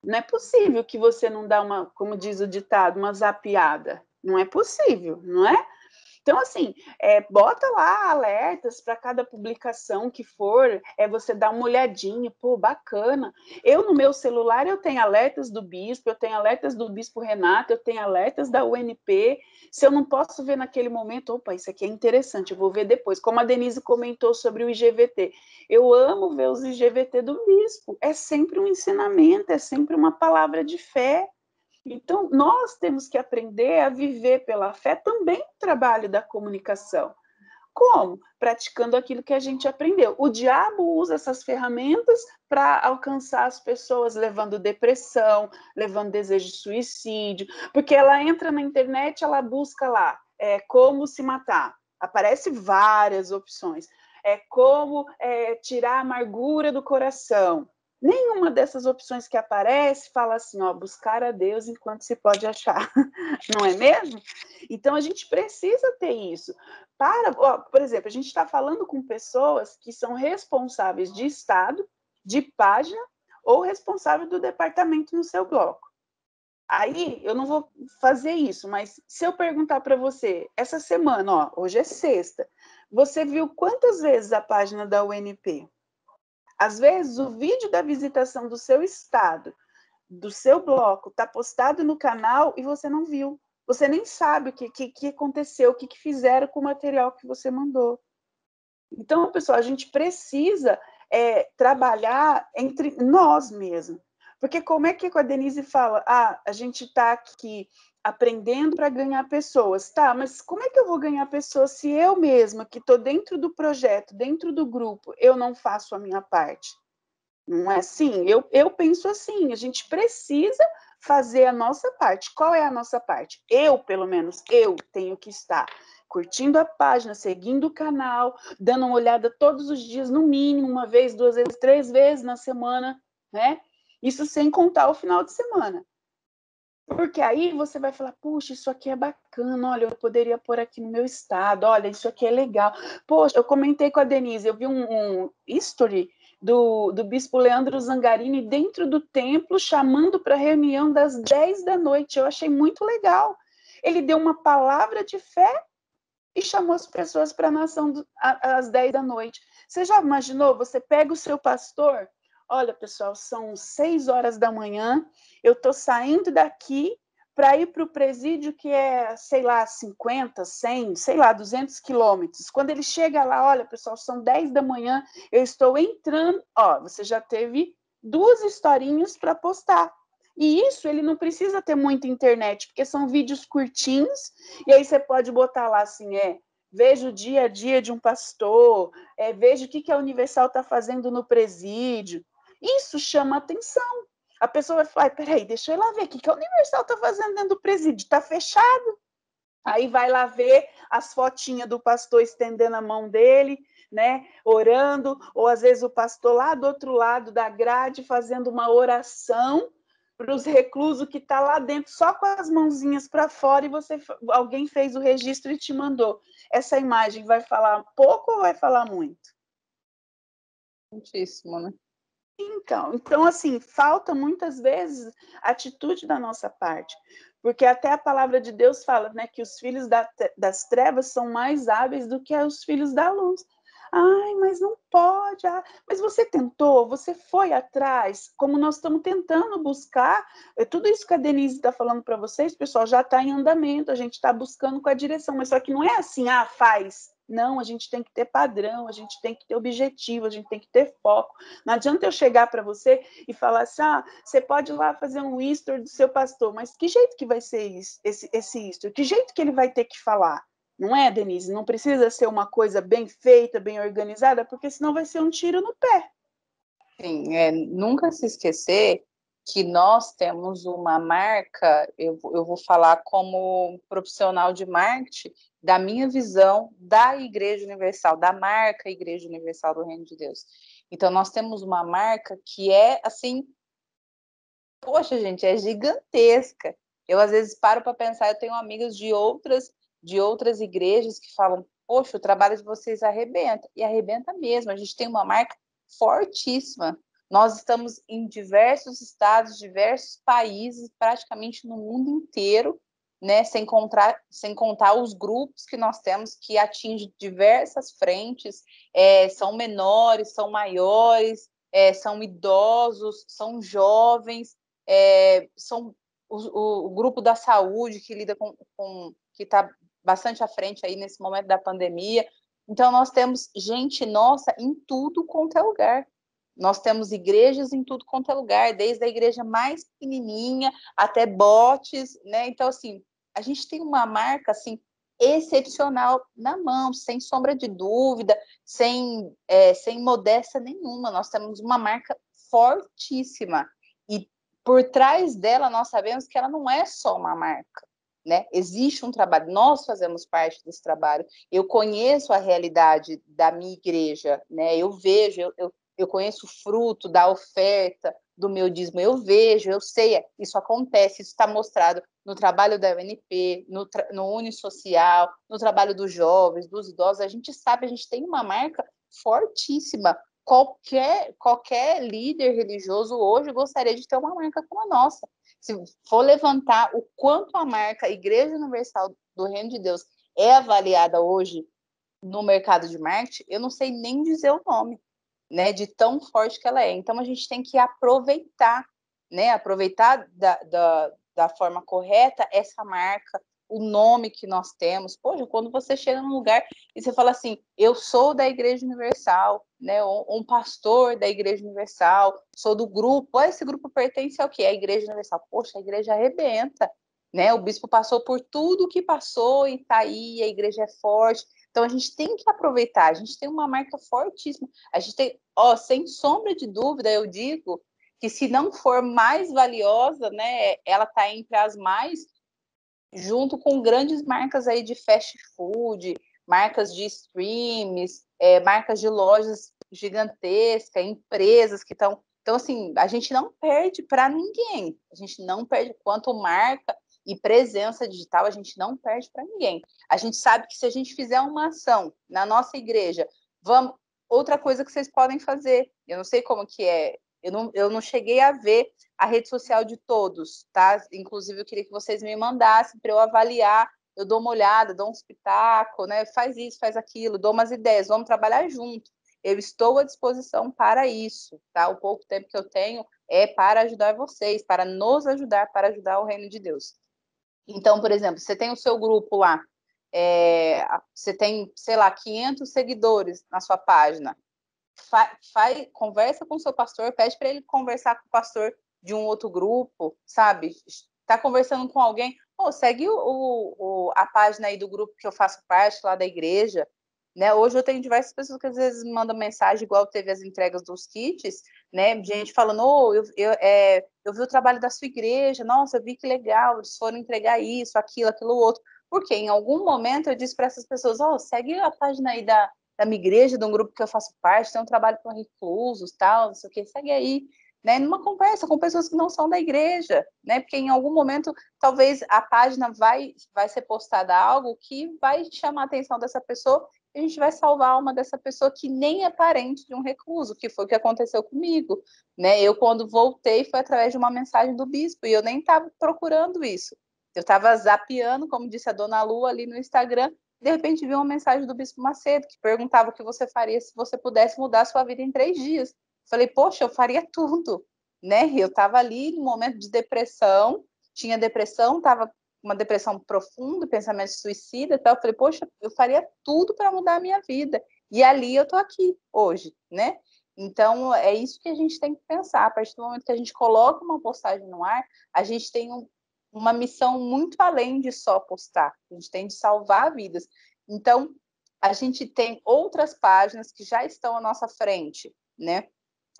Não é possível que você não dá como diz o ditado, uma zapiada. Não é possível, não é? Então, assim, bota lá alertas para cada publicação que for, você dá uma olhadinha, pô, bacana. No meu celular, eu tenho alertas do Bispo, eu tenho alertas do Bispo Renato, eu tenho alertas da UNP. Se eu não posso ver naquele momento, opa, isso aqui é interessante, eu vou ver depois. Como a Denise comentou sobre o IGVT. Eu amo ver os IGVT do Bispo. É sempre um ensinamento, é sempre uma palavra de fé. Então, nós temos que aprender a viver pela fé também o trabalho da comunicação. Como? Praticando aquilo que a gente aprendeu. O diabo usa essas ferramentas para alcançar as pessoas, levando depressão, levando desejo de suicídio, porque ela entra na internet, ela busca lá como se matar. Aparece várias opções. Como tirar a amargura do coração. Nenhuma dessas opções que aparece fala assim, ó, buscar a Deus enquanto se pode achar. Não é mesmo? Então, a gente precisa ter isso. Por exemplo, a gente está falando com pessoas que são responsáveis de estado, de página, ou responsável do departamento no seu bloco. Aí, eu não vou fazer isso, mas se eu perguntar para você, essa semana, ó, hoje é sexta, você viu quantas vezes a página da UNP? Às vezes, o vídeo da visitação do seu estado, do seu bloco, está postado no canal e você não viu. Você nem sabe o que aconteceu, o que fizeram com o material que você mandou. Então, pessoal, a gente precisa trabalhar entre nós mesmos. Porque como é que a Denise fala? A gente está aqui aprendendo para ganhar pessoas. Tá, mas como é que eu vou ganhar pessoas se eu mesma, que estou dentro do projeto, dentro do grupo, eu não faço a minha parte? Não é assim? Eu penso assim, a gente precisa fazer a nossa parte. Qual é a nossa parte? Eu, pelo menos, eu tenho que estar curtindo a página, seguindo o canal, dando uma olhada todos os dias, no mínimo, uma vez, 2 vezes, 3 vezes na semana, né? Isso sem contar o final de semana. Porque aí você vai falar, puxa, isso aqui é bacana, olha, eu poderia pôr aqui no meu estado, olha, isso aqui é legal. Poxa, eu comentei com a Denise, eu vi um history do bispo Leandro Zangarini dentro do templo, chamando para a reunião das 10 da noite. Eu achei muito legal. Ele deu uma palavra de fé e chamou as pessoas para a nação às 10 da noite. Você já imaginou? Você pega o seu pastor, olha, pessoal, são 6 horas da manhã, eu estou saindo daqui para ir para o presídio que é, sei lá, 50, 100, sei lá, 200 quilômetros. Quando ele chega lá, olha, pessoal, são 10 da manhã, eu estou entrando, ó, você já teve 2 historinhas para postar. E isso ele não precisa ter muita internet, porque são vídeos curtinhos, e aí você pode botar lá assim, veja o dia a dia de um pastor, veja o que a Universal está fazendo no presídio. Isso chama atenção. A pessoa vai falar, peraí, deixa eu ir lá ver o que a Universal está fazendo dentro do presídio, está fechado. Aí vai lá ver as fotinhas do pastor estendendo a mão dele, né, orando, ou às vezes o pastor lá do outro lado da grade fazendo uma oração para os reclusos que está lá dentro, só com as mãozinhas para fora, e alguém fez o registro e te mandou. Essa imagem vai falar pouco ou vai falar muito? Muitíssimo, né? Então, assim, falta muitas vezes atitude da nossa parte, porque até a palavra de Deus fala, né, que os filhos das trevas são mais hábeis do que os filhos da luz. Ai, mas não pode. Mas você tentou, você foi atrás, como nós estamos tentando buscar. Tudo isso que a Denise está falando para vocês, pessoal, já está em andamento, a gente está buscando com a direção, mas só que não é assim, faz. Não, a gente tem que ter padrão, a gente tem que ter objetivo, a gente tem que ter foco. Não adianta eu chegar para você e falar assim, você pode ir lá fazer um history do seu pastor, mas que jeito que vai ser esse history? Que jeito que ele vai ter que falar? Não é, Denise? Não precisa ser uma coisa bem feita, bem organizada, porque senão vai ser um tiro no pé. Sim, nunca se esquecer que nós temos uma marca, eu vou falar como profissional de marketing, da minha visão da Igreja Universal, da marca Igreja Universal do Reino de Deus. Então, nós temos uma marca que é, assim, poxa, gente, é gigantesca. Eu, às vezes, paro para pensar, eu tenho amigas de outras igrejas que falam, poxa, o trabalho de vocês arrebenta. E arrebenta mesmo, a gente tem uma marca fortíssima. Nós estamos em diversos estados, diversos países, praticamente no mundo inteiro, né? Sem contar os grupos que nós temos que atingem diversas frentes, são menores, são maiores, são idosos, são jovens, são o grupo da saúde que lida que está bastante à frente aí nesse momento da pandemia. Então, nós temos gente nossa em tudo quanto é lugar. Nós temos igrejas em tudo quanto é lugar, desde a igreja mais pequenininha até botes, né? Então, assim, a gente tem uma marca, assim, excepcional na mão, sem sombra de dúvida, sem modéstia nenhuma. Nós temos uma marca fortíssima. E por trás dela, nós sabemos que ela não é só uma marca, né? Existe um trabalho, nós fazemos parte desse trabalho. Eu conheço a realidade da minha igreja, né? Eu vejo, eu conheço o fruto da oferta do meu dízimo, eu vejo, eu sei, isso acontece, isso está mostrado no trabalho da UNP, no Unisocial, no trabalho dos jovens, dos idosos. A gente sabe, a gente tem uma marca fortíssima. Qualquer líder religioso hoje gostaria de ter uma marca como a nossa. Se for levantar o quanto a marca Igreja Universal do Reino de Deus é avaliada hoje no mercado de marketing, eu não sei nem dizer o nome, né, de tão forte que ela é. Então, a gente tem que aproveitar, né, aproveitar da forma correta essa marca, o nome que nós temos. Poxa, quando você chega num lugar e você fala assim, eu sou da Igreja Universal, né, um pastor da Igreja Universal, sou do grupo, esse grupo pertence ao quê? A Igreja Universal. Poxa, a igreja arrebenta, né, o bispo passou por tudo que passou e tá aí, a igreja é forte. Então, a gente tem que aproveitar, a gente tem uma marca fortíssima. A gente tem, sem sombra de dúvida, eu digo que se não for mais valiosa, né, ela está entre as mais, junto com grandes marcas aí de fast food, marcas de streams, marcas de lojas gigantescas, empresas que estão... Então, assim, a gente não perde para ninguém. A gente não perde quanto marca e presença digital, a gente não perde para ninguém. A gente sabe que se a gente fizer uma ação na nossa igreja, outra coisa que vocês podem fazer, eu não sei como que é, eu não cheguei a ver a rede social de todos, tá? Inclusive, eu queria que vocês me mandassem para eu avaliar, eu dou uma olhada, dou um espetáculo, né? Faz isso, faz aquilo, dou umas ideias, vamos trabalhar junto. Eu estou à disposição para isso, tá? O pouco tempo que eu tenho é para ajudar vocês, para nos ajudar, para ajudar o reino de Deus. Então, por exemplo, você tem o seu grupo lá, você tem, sei lá, 500 seguidores na sua página. Conversa com o seu pastor, pede para ele conversar com o pastor de um outro grupo, sabe? Está conversando com alguém, segue a página aí do grupo que eu faço parte, lá da igreja, né? Hoje eu tenho diversas pessoas que às vezes me mandam mensagem, igual teve as entregas dos kits, né? Gente falando, eu vi o trabalho da sua igreja, nossa, eu vi que legal, eles foram entregar isso, aquilo outro. Porque em algum momento eu disse para essas pessoas, segue a página aí da minha igreja, de um grupo que eu faço parte, tem um trabalho com reclusos, tal, não sei o que, segue aí, né? Numa conversa com pessoas que não são da igreja, né? Porque em algum momento, talvez a página vai ser postada algo que vai chamar a atenção dessa pessoa e a gente vai salvar a alma dessa pessoa que nem é parente de um recluso, que foi o que aconteceu comigo, né? Eu, quando voltei, foi através de uma mensagem do bispo, e eu nem estava procurando isso. Eu estava zapeando, como disse a dona Lu, ali no Instagram, de repente vi uma mensagem do Bispo Macedo, que perguntava o que você faria se você pudesse mudar a sua vida em 3 dias. Falei, poxa, eu faria tudo, né? Eu estava ali no momento de depressão, tinha depressão, estava uma depressão profunda, pensamento suicida e tal. Eu falei, poxa, eu faria tudo para mudar a minha vida. E ali eu estou aqui hoje, né? Então, é isso que a gente tem que pensar. A partir do momento que a gente coloca uma postagem no ar, a gente tem uma missão muito além de só postar. A gente tem de salvar vidas. Então, a gente tem outras páginas que já estão à nossa frente, né?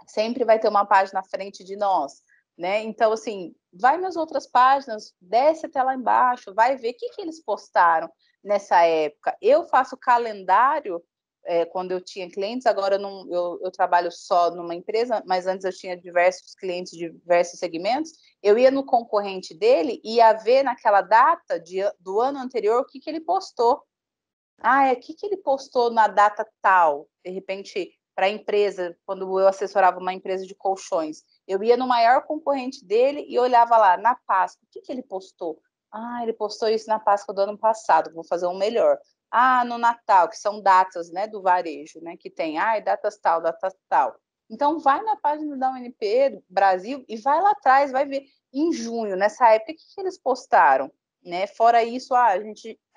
Sempre vai ter uma página à frente de nós, né? Então, assim, vai nas outras páginas, desce até lá embaixo, vai ver o que eles postaram nessa época. Eu faço calendário quando eu tinha clientes, agora eu trabalho só numa empresa, mas antes eu tinha diversos clientes de diversos segmentos. Eu ia no concorrente dele e ia ver naquela data do ano anterior o que ele postou. O que ele postou na data tal? De repente, para a empresa, quando eu assessorava uma empresa de colchões, eu ia no maior concorrente dele e olhava lá, na Páscoa, o que ele postou? Ele postou isso na Páscoa do ano passado, vou fazer um melhor. No Natal, que são datas, né, do varejo, né, que tem, datas tal, datas tal. Então, vai na página da UNP Brasil e vai lá atrás, vai ver em junho, nessa época, o que eles postaram, né? Fora isso, a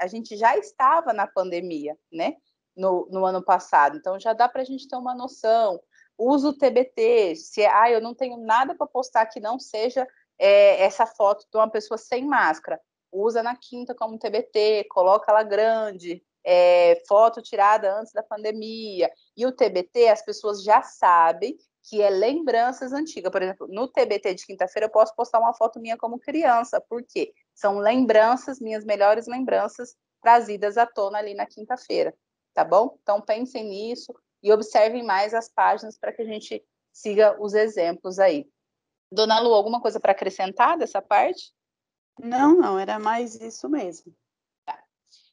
gente já estava na pandemia, né, no ano passado, então já dá para a gente ter uma noção. Usa o TBT, se eu não tenho nada para postar que não seja essa foto de uma pessoa sem máscara. usa na quinta como TBT, coloca ela grande, foto tirada antes da pandemia. E o TBT, as pessoas já sabem que é lembranças antigas. Por exemplo, no TBT de quinta-feira eu posso postar uma foto minha como criança. Por quê? São lembranças, minhas melhores lembranças trazidas à tona ali na quinta-feira, tá bom? Então pensem nisso e observem mais as páginas para que a gente siga os exemplos aí. Dona Lu, alguma coisa para acrescentar dessa parte? Não, era mais isso mesmo. Tá.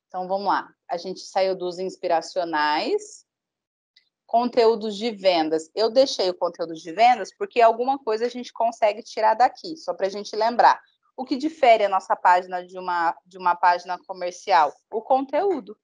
Então vamos lá. A gente saiu dos inspiracionais, conteúdos de vendas. Eu deixei o conteúdo de vendas porque alguma coisa a gente consegue tirar daqui, só para a gente lembrar. O que difere a nossa página de uma página comercial? O conteúdo.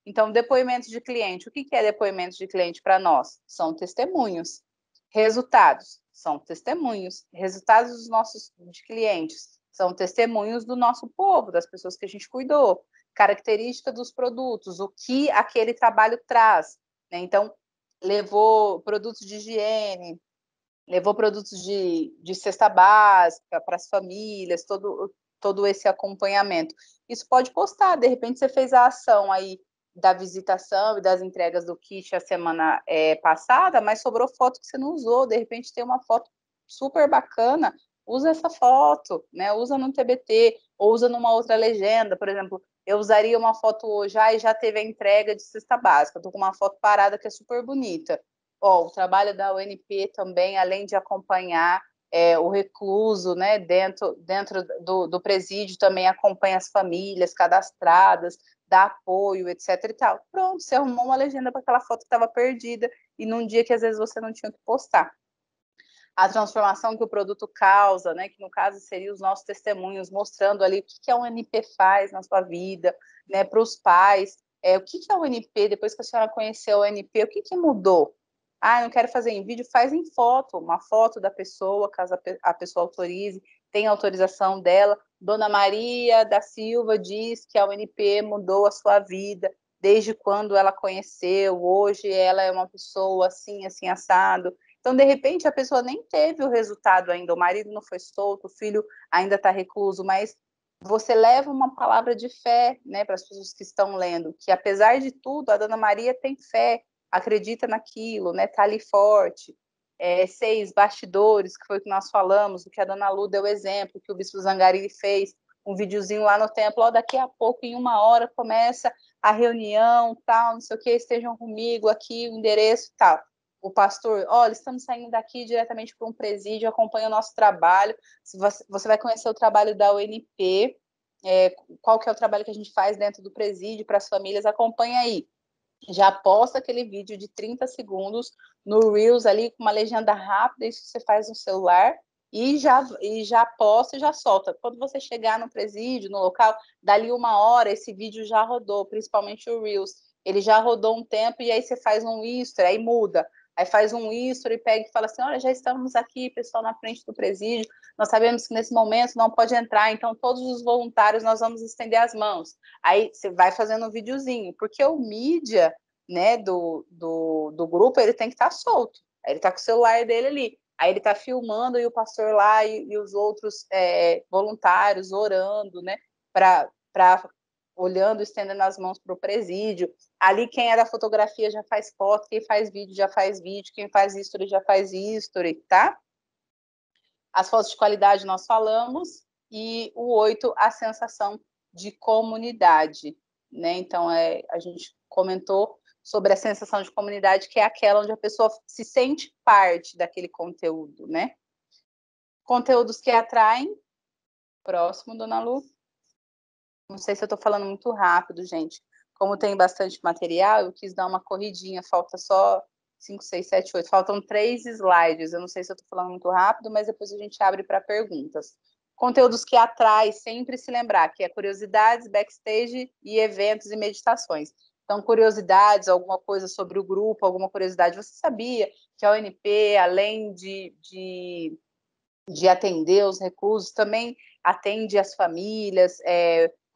Então, depoimentos de cliente. O que é depoimento de cliente para nós? São testemunhos. Resultados são testemunhos. Resultados dos nossos de clientes são testemunhos do nosso povo, das pessoas que a gente cuidou. Característica dos produtos, o que aquele trabalho traz. Né? Então, levou produtos de higiene, levou produtos de cesta básica para as famílias, todo esse acompanhamento. Isso pode postar, de repente você fez a ação aí da visitação e das entregas do kit a semana passada, mas sobrou foto que você não usou, de repente tem uma foto super bacana, usa essa foto, né? Usa no TBT, ou usa numa outra legenda, por exemplo, eu usaria uma foto hoje, e já teve a entrega de cesta básica, estou com uma foto parada que é super bonita. O trabalho da UNP também, além de acompanhar o recluso, né, dentro do presídio, também acompanha as famílias cadastradas, dá apoio, etc. e tal. Pronto, você arrumou uma legenda para aquela foto que estava perdida e num dia que às vezes você não tinha que postar. A transformação que o produto causa, né, que no caso seria os nossos testemunhos, mostrando ali o que a UNP faz na sua vida, né, para os pais, o que a UNP, depois que a senhora conheceu a UNP, o que mudou? Ah, não quero fazer em vídeo, faz em foto, uma foto da pessoa, caso a pessoa autorize, tem autorização dela. Dona Maria da Silva diz que a UNP mudou a sua vida desde quando ela conheceu, hoje ela é uma pessoa assim, assim, assado. Então, de repente, a pessoa nem teve o resultado ainda, o marido não foi solto, o filho ainda está recluso, mas você leva uma palavra de fé, né, para as pessoas que estão lendo, que apesar de tudo, a Dona Maria tem fé, acredita naquilo, né, tá ali forte. 6 bastidores, que foi o que nós falamos, o que a Dona Lu deu exemplo, que o Bispo Zangari fez, um videozinho lá no templo, daqui a pouco, em 1 hora, começa a reunião, tal, não sei o que, estejam comigo aqui, o endereço, tal. O pastor, olha, estamos saindo daqui diretamente para um presídio, acompanha o nosso trabalho, você vai conhecer o trabalho da UNP, qual que é o trabalho que a gente faz dentro do presídio para as famílias, acompanha aí. Já posta aquele vídeo de 30 segundos no Reels ali, com uma legenda rápida, isso você faz no celular, e já posta e já solta. Quando você chegar no presídio, no local, dali 1 hora, esse vídeo já rodou, principalmente o Reels. Ele já rodou um tempo, e aí você faz um history, aí muda. Aí faz um history, pega e fala assim, olha, já estamos aqui, pessoal, na frente do presídio, nós sabemos que nesse momento não pode entrar, então todos os voluntários nós vamos estender as mãos. Aí você vai fazendo um videozinho, porque o mídia, né, do grupo, ele tem que estar solto. Aí ele está com o celular dele ali. Aí ele está filmando e o pastor lá e os outros voluntários orando, né, para olhando, estendendo as mãos para o presídio. Ali quem é da fotografia já faz foto, quem faz vídeo já faz vídeo, quem faz history já faz history, tá? As fotos de qualidade nós falamos, e o 8, a sensação de comunidade, né? Então, a gente comentou sobre a sensação de comunidade, que é aquela onde a pessoa se sente parte daquele conteúdo, né? Conteúdos que atraem. Próximo, Dona Lu. Não sei se eu estou falando muito rápido, gente. Como tem bastante material, eu quis dar uma corridinha, falta só 5, 6, 7, 8. Faltam 3 slides. Eu não sei se eu estou falando muito rápido, mas depois a gente abre para perguntas. Conteúdos que atraem, sempre se lembrar, que é curiosidades, backstage e eventos e meditações. Então, curiosidades, alguma coisa sobre o grupo, alguma curiosidade. Você sabia que a ONP, além de atender os reclusos, também atende as famílias,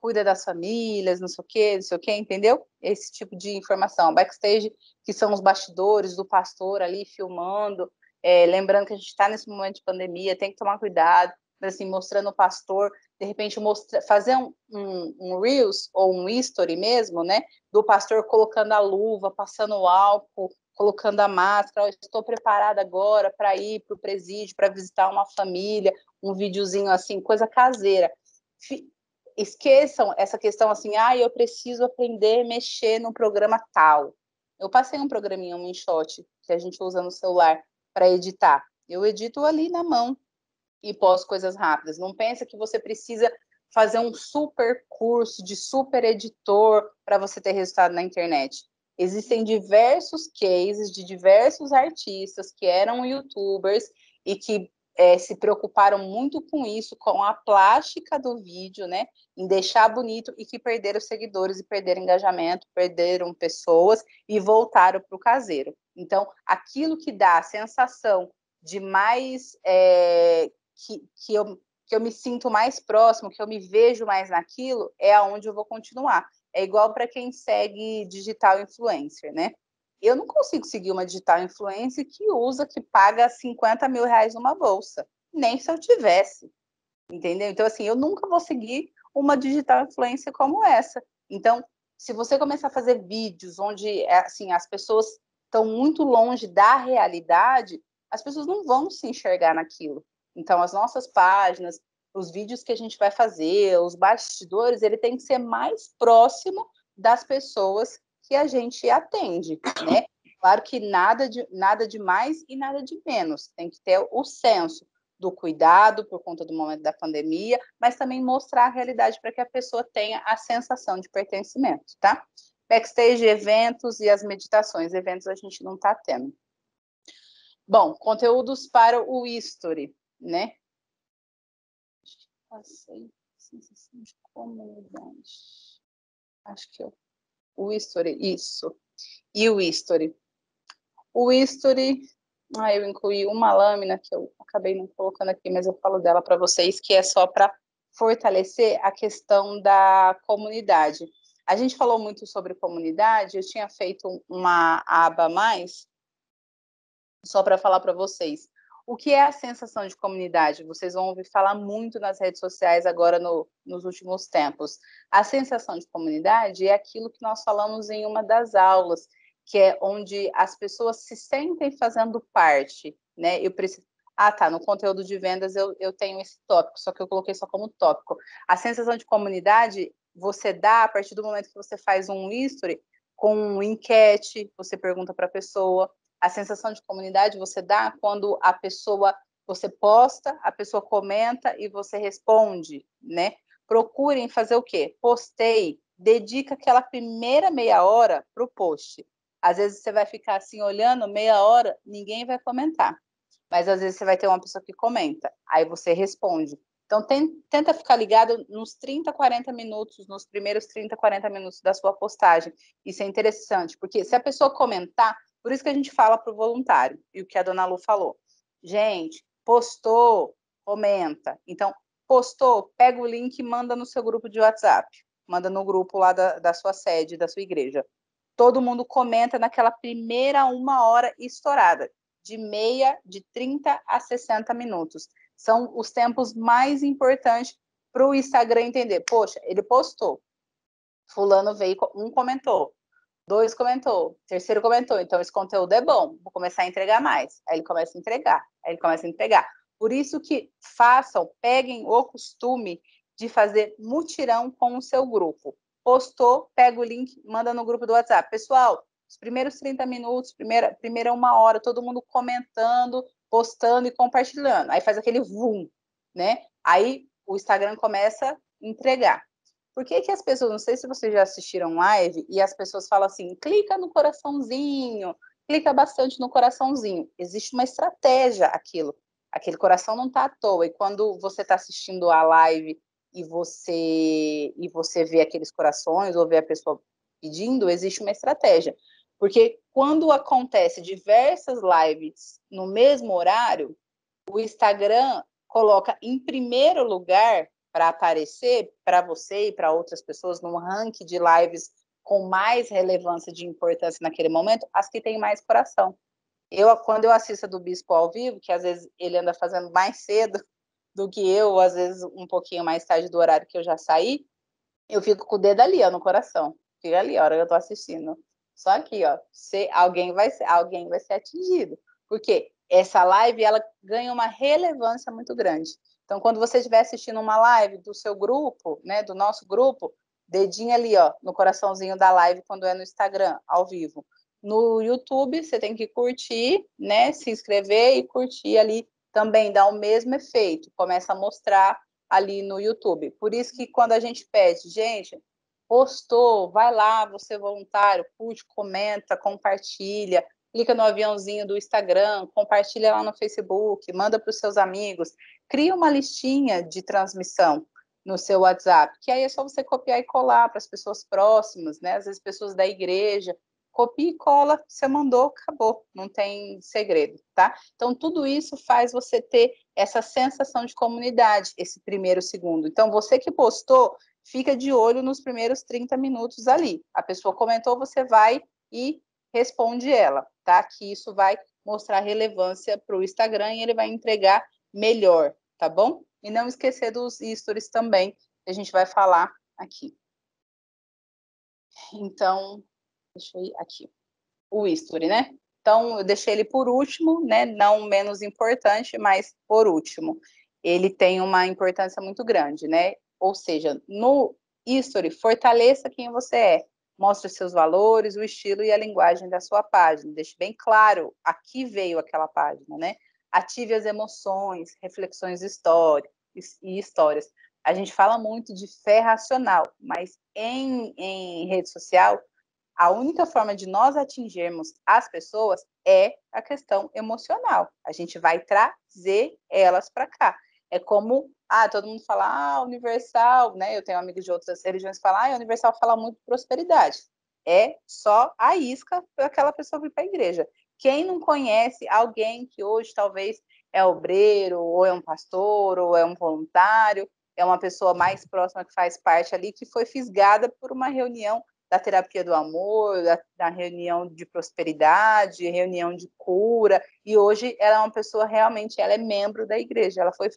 cuida das famílias, não sei o quê, entendeu? Esse tipo de informação. Backstage, que são os bastidores do pastor ali filmando, lembrando que a gente está nesse momento de pandemia, tem que tomar cuidado, assim, mostrando o pastor, de repente fazer um Reels ou um History mesmo, né, do pastor colocando a luva, passando o álcool, colocando a máscara, estou preparada agora para ir para o presídio, para visitar uma família, um videozinho assim, coisa caseira. Esqueçam essa questão assim, eu preciso aprender a mexer no programa tal. Eu passei um programinha, um InShot, que a gente usa no celular para editar. Eu edito ali na mão e posto coisas rápidas. Não pensa que você precisa fazer um super curso de super editor para você ter resultado na internet. Existem diversos cases de diversos artistas que eram youtubers e que se preocuparam muito com isso, com a plástica do vídeo, né? Em deixar bonito e que perderam seguidores e perderam engajamento, perderam pessoas e voltaram para o caseiro. Então, aquilo que dá a sensação de mais que eu me sinto mais próximo, que eu me vejo mais naquilo, é aonde eu vou continuar. É igual para quem segue digital influencer, né? Eu não consigo seguir uma digital influencer que paga 50 mil reais numa bolsa. Nem se eu tivesse, entendeu? Então, assim, eu nunca vou seguir uma digital influencer como essa. Então, se você começar a fazer vídeos onde, assim, as pessoas estão muito longe da realidade, as pessoas não vão se enxergar naquilo. Então, as nossas páginas, os vídeos que a gente vai fazer, os bastidores, ele tem que ser mais próximo das pessoas que a gente atende, né? Claro que nada de mais e nada de menos. Tem que ter o senso do cuidado por conta do momento da pandemia, mas também mostrar a realidade para que a pessoa tenha a sensação de pertencimento, tá? Backstage, eventos e as meditações. Eventos a gente não está tendo. Bom, conteúdos para o History, né? Passei sensação de comunidade. Acho que o History, isso. E o History. O History, eu incluí uma lâmina que eu acabei não colocando aqui, mas eu falo dela para vocês, que é só para fortalecer a questão da comunidade. A gente falou muito sobre comunidade, eu tinha feito uma aba a mais, só para falar para vocês. O que é a sensação de comunidade? Vocês vão ouvir falar muito nas redes sociais agora nos últimos tempos. A sensação de comunidade é aquilo que nós falamos em uma das aulas, que é onde as pessoas se sentem fazendo parte, né? Eu preciso... no conteúdo de vendas eu tenho esse tópico, só que eu coloquei só como tópico. A sensação de comunidade você dá a partir do momento que você faz um history com enquete, você pergunta para a pessoa. A sensação de comunidade você dá quando você posta, a pessoa comenta e você responde, né? Procurem fazer o quê? Postei, dedica aquela primeira meia hora para o post. Às vezes você vai ficar assim olhando meia hora, ninguém vai comentar. Mas às vezes você vai ter uma pessoa que comenta, aí você responde. Então tenta ficar ligado nos 30, 40 minutos, nos primeiros 30, 40 minutos da sua postagem. Isso é interessante, porque se a pessoa comentar, por isso que a gente fala para o voluntário, e o que a dona Lu falou. Gente, postou, comenta. Então, postou, pega o link e manda no seu grupo de WhatsApp. Manda no grupo lá da sua sede, da sua igreja. Todo mundo comenta naquela primeira 1 hora estourada, de 30 a 60 minutos. São os tempos mais importantes para o Instagram entender. Poxa, ele postou. Fulano veio, um comentou. 2 comentou, terceiro comentou, então esse conteúdo é bom, vou começar a entregar mais. Aí ele começa a entregar, aí ele começa a entregar. Por isso que peguem o costume de fazer mutirão com o seu grupo. Postou, pega o link, manda no grupo do WhatsApp. Pessoal, os primeiros 30 minutos, primeira 1 hora, todo mundo comentando, postando e compartilhando. Aí faz aquele vum, né? Aí o Instagram começa a entregar. Por que as pessoas, não sei se vocês já assistiram live, e as pessoas falam assim, clica no coraçãozinho, clica bastante no coraçãozinho. Existe uma estratégia aquele coração não está à toa, e quando você está assistindo a live e você vê aqueles corações, ou vê a pessoa pedindo, existe uma estratégia. Porque quando acontece diversas lives no mesmo horário, o Instagram coloca em primeiro lugar para aparecer para você e para outras pessoas no ranking de lives com mais relevância de importância naquele momento, as que têm mais coração. Quando eu assisto a do Bispo ao vivo, que às vezes ele anda fazendo mais cedo, do que eu, às vezes um pouquinho mais tarde do horário que eu já saí, eu fico com o dedo ali, ó, no coração. Fica ali, a hora que eu tô assistindo. Só aqui, ó, alguém vai ser atingido. Porque essa live, ela ganha uma relevância muito grande. Então, quando você estiver assistindo uma live do seu grupo, né, do nosso grupo, dedinho ali, ó, no coraçãozinho da live, quando é no Instagram, ao vivo. No YouTube, você tem que curtir, né, se inscrever e curtir ali também, dá o mesmo efeito. Começa a mostrar ali no YouTube. Por isso que quando a gente pede, gente, postou, vai lá, você é voluntário, curte, comenta, compartilha, clica no aviãozinho do Instagram, compartilha lá no Facebook, manda para os seus amigos, cria uma listinha de transmissão no seu WhatsApp, que aí é só você copiar e colar para as pessoas próximas, né? Às vezes pessoas da igreja, copia e cola, você mandou, acabou, não tem segredo, tá? Então, tudo isso faz você ter essa sensação de comunidade, esse primeiro segundo. Então, você que postou, fica de olho nos primeiros 30 minutos ali. A pessoa comentou, você vai e responde ela, tá? Que isso vai mostrar relevância para o Instagram e ele vai entregar melhor, tá bom? E não esquecer dos stories também, que a gente vai falar aqui. Então, deixa eu ir aqui. O history, né? Então, eu deixei ele por último, né? Não menos importante, mas por último. Ele tem uma importância muito grande, né? Ou seja, no history, fortaleça quem você é. Mostre seus valores, o estilo e a linguagem da sua página. Deixe bem claro a que veio aquela página, né? Ative as emoções, reflexões e histórias. A gente fala muito de fé racional, mas em rede social, a única forma de nós atingirmos as pessoas é a questão emocional. A gente vai trazer elas para cá. É como, todo mundo fala, Universal, né? Eu tenho amigos de outras religiões que falam, Universal fala muito de prosperidade. É só a isca para aquela pessoa vir para a igreja. Quem não conhece alguém que hoje talvez é obreiro, ou é um pastor, ou é um voluntário, é uma pessoa mais próxima que faz parte ali, que foi fisgada por uma reunião da terapia do amor, da reunião de prosperidade, reunião de cura, e hoje ela é uma pessoa realmente, ela é membro da igreja, ela foi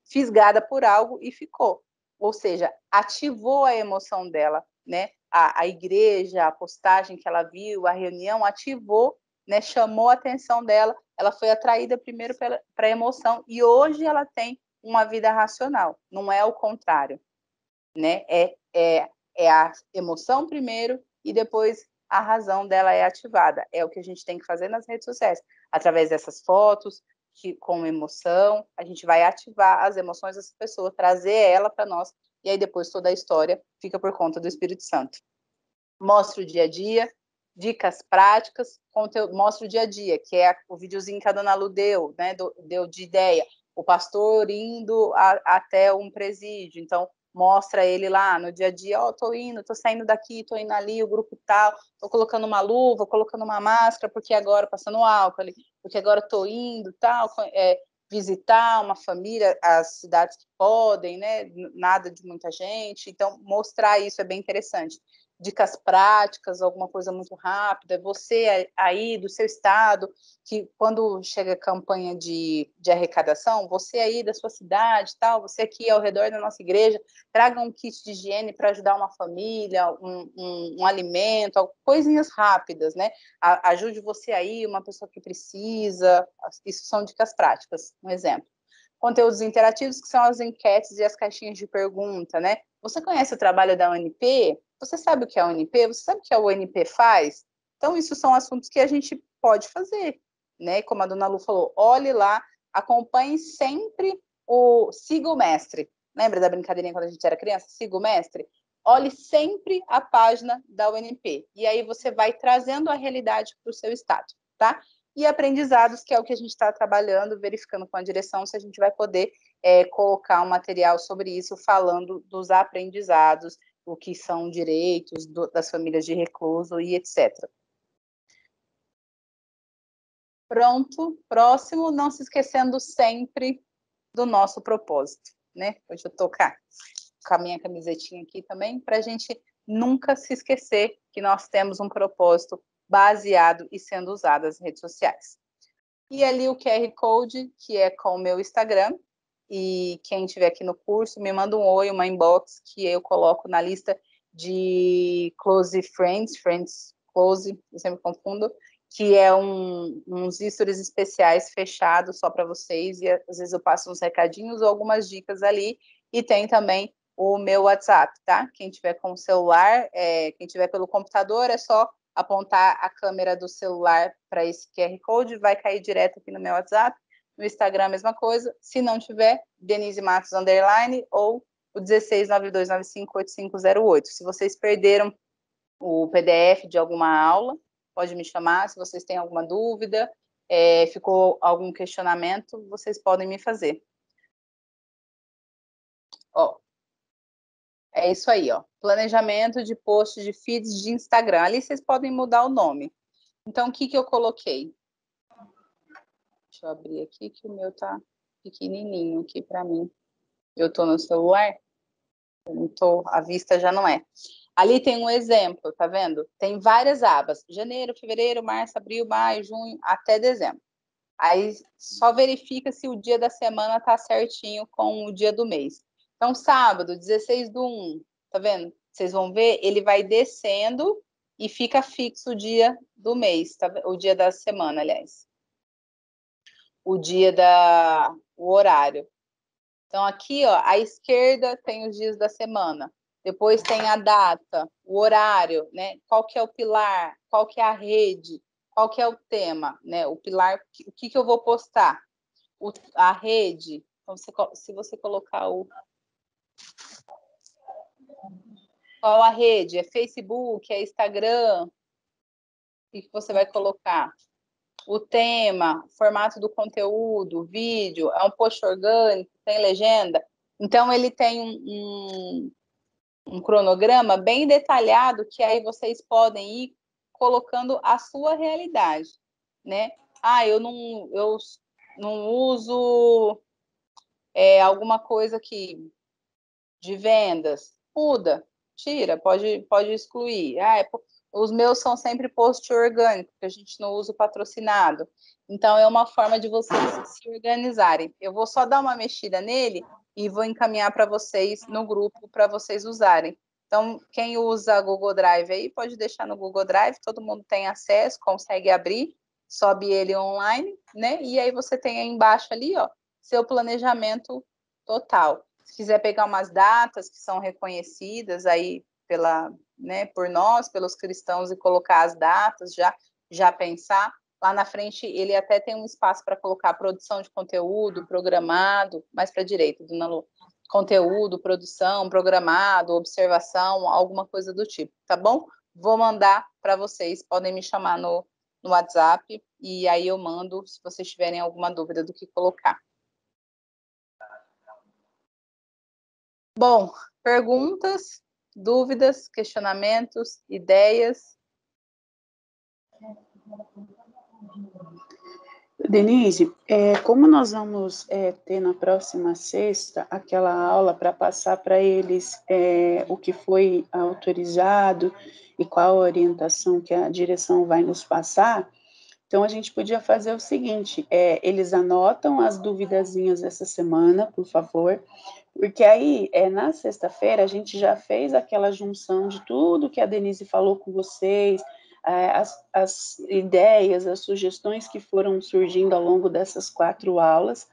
fisgada por algo e ficou, ou seja, ativou a emoção dela, né? A igreja, a postagem que ela viu, a reunião ativou, né? Chamou a atenção dela, ela foi atraída primeiro para a emoção, e hoje ela tem uma vida racional, não é o contrário, né? É a emoção primeiro e depois a razão dela é ativada. É o que a gente tem que fazer nas redes sociais. Através dessas fotos, com emoção, a gente vai ativar as emoções dessa pessoa, trazer ela para nós, e aí depois toda a história fica por conta do Espírito Santo. Mostra o dia a dia, dicas práticas, mostra o dia a dia, que é o videozinho que a dona Lu deu, né, deu de ideia. O pastor indo até um presídio, então mostra ele lá no dia a dia, tô indo, tô saindo daqui, tô indo ali, o grupo tal, tô colocando uma luva, colocando uma máscara, porque agora passando álcool ali, porque agora tô indo, tal, visitar uma família, as cidades que podem, né, nada de muita gente, então mostrar isso é bem interessante. Dicas práticas, alguma coisa muito rápida, você aí do seu estado, que quando chega a campanha de arrecadação, você aí da sua cidade, tal, você aqui ao redor da nossa igreja, traga um kit de higiene para ajudar uma família, um alimento, coisinhas rápidas, né? Ajude você aí, uma pessoa que precisa, isso são dicas práticas, um exemplo. Conteúdos interativos, que são as enquetes e as caixinhas de pergunta, né? Você conhece o trabalho da UNP? Você sabe o que é a UNP? Você sabe o que a UNP faz? Então, isso são assuntos que a gente pode fazer, né? Como a dona Lu falou, olhe lá, acompanhe sempre siga o mestre. Lembra da brincadeirinha quando a gente era criança? Siga o mestre? Olhe sempre a página da UNP. E aí você vai trazendo a realidade para o seu estado, tá? E aprendizados, que é o que a gente está trabalhando, verificando com a direção se a gente vai poder colocar um material sobre isso, falando dos aprendizados, o que são direitos das famílias de recluso e etc. Pronto, próximo, não se esquecendo sempre do nosso propósito, né? Hoje eu estou com a minha camisetinha aqui também, para a gente nunca se esquecer que nós temos um propósito baseado e sendo usado as redes sociais. E ali o QR Code, que é com o meu Instagram, e quem estiver aqui no curso, me manda um oi, uma inbox, que eu coloco na lista de close friends close, eu sempre confundo, que é uns stories especiais fechados só para vocês, e às vezes eu passo uns recadinhos ou algumas dicas ali, e tem também o meu WhatsApp, tá? Quem tiver com o celular, quem tiver pelo computador, é só apontar a câmera do celular para esse QR Code, vai cair direto aqui no meu WhatsApp. No Instagram, a mesma coisa. Se não tiver, Denise Matos, _ ou o 1692958508. Se vocês perderam o PDF de alguma aula, pode me chamar. Se vocês têm alguma dúvida, ficou algum questionamento, vocês podem me fazer. Ó, é isso aí, ó. Planejamento de posts de feeds de Instagram. Ali vocês podem mudar o nome. Então, o que eu coloquei? Deixa eu abrir aqui, que o meu tá pequenininho aqui para mim. Eu tô no celular, a vista já não é. Ali tem um exemplo, tá vendo? Tem várias abas: janeiro, fevereiro, março, abril, maio, junho, até dezembro. Aí só verifica se o dia da semana tá certinho com o dia do mês. Então, sábado, 16/1, tá vendo? Vocês vão ver, ele vai descendo e fica fixo o dia do mês, tá? O dia da semana, aliás. O horário. Então, aqui, ó, à esquerda tem os dias da semana. Depois tem a data, o horário, né? Qual que é o pilar, qual que é a rede, qual que é o tema, né? O pilar, o que eu vou postar? A rede, então, se você colocar qual a rede? É Facebook, é Instagram? O que você vai colocar? O tema, formato do conteúdo, vídeo, é um post orgânico, tem legenda. Então, ele tem um cronograma bem detalhado, que aí vocês podem ir colocando a sua realidade, né? Eu não uso alguma coisa de vendas. Muda, tira, pode excluir. Os meus são sempre post orgânico, porque a gente não usa o patrocinado. Então, é uma forma de vocês se organizarem. Eu vou só dar uma mexida nele e vou encaminhar para vocês no grupo para vocês usarem. Então, quem usa Google Drive aí, pode deixar no Google Drive, todo mundo tem acesso, consegue abrir, sobe ele online, né? E aí você tem aí embaixo ali, ó, seu planejamento total. Se quiser pegar umas datas que são reconhecidas aí por nós, pelos cristãos, e colocar as datas, já pensar. Lá na frente, ele até tem um espaço para colocar produção de conteúdo, programado, mais para a direita, do Nalu. Conteúdo, produção, programado, observação, alguma coisa do tipo, tá bom? Vou mandar para vocês, podem me chamar no WhatsApp, e aí eu mando, se vocês tiverem alguma dúvida do que colocar. Bom, perguntas, dúvidas, questionamentos, ideias? Denise, como nós vamos ter na próxima sexta aquela aula para passar para eles o que foi autorizado e qual a orientação que a direção vai nos passar, então a gente podia fazer o seguinte, eles anotam as duvidazinhas essa semana, por favor, porque aí, na sexta-feira, a gente já fez aquela junção de tudo que a Denise falou com vocês, as ideias, as sugestões que foram surgindo ao longo dessas 4 aulas,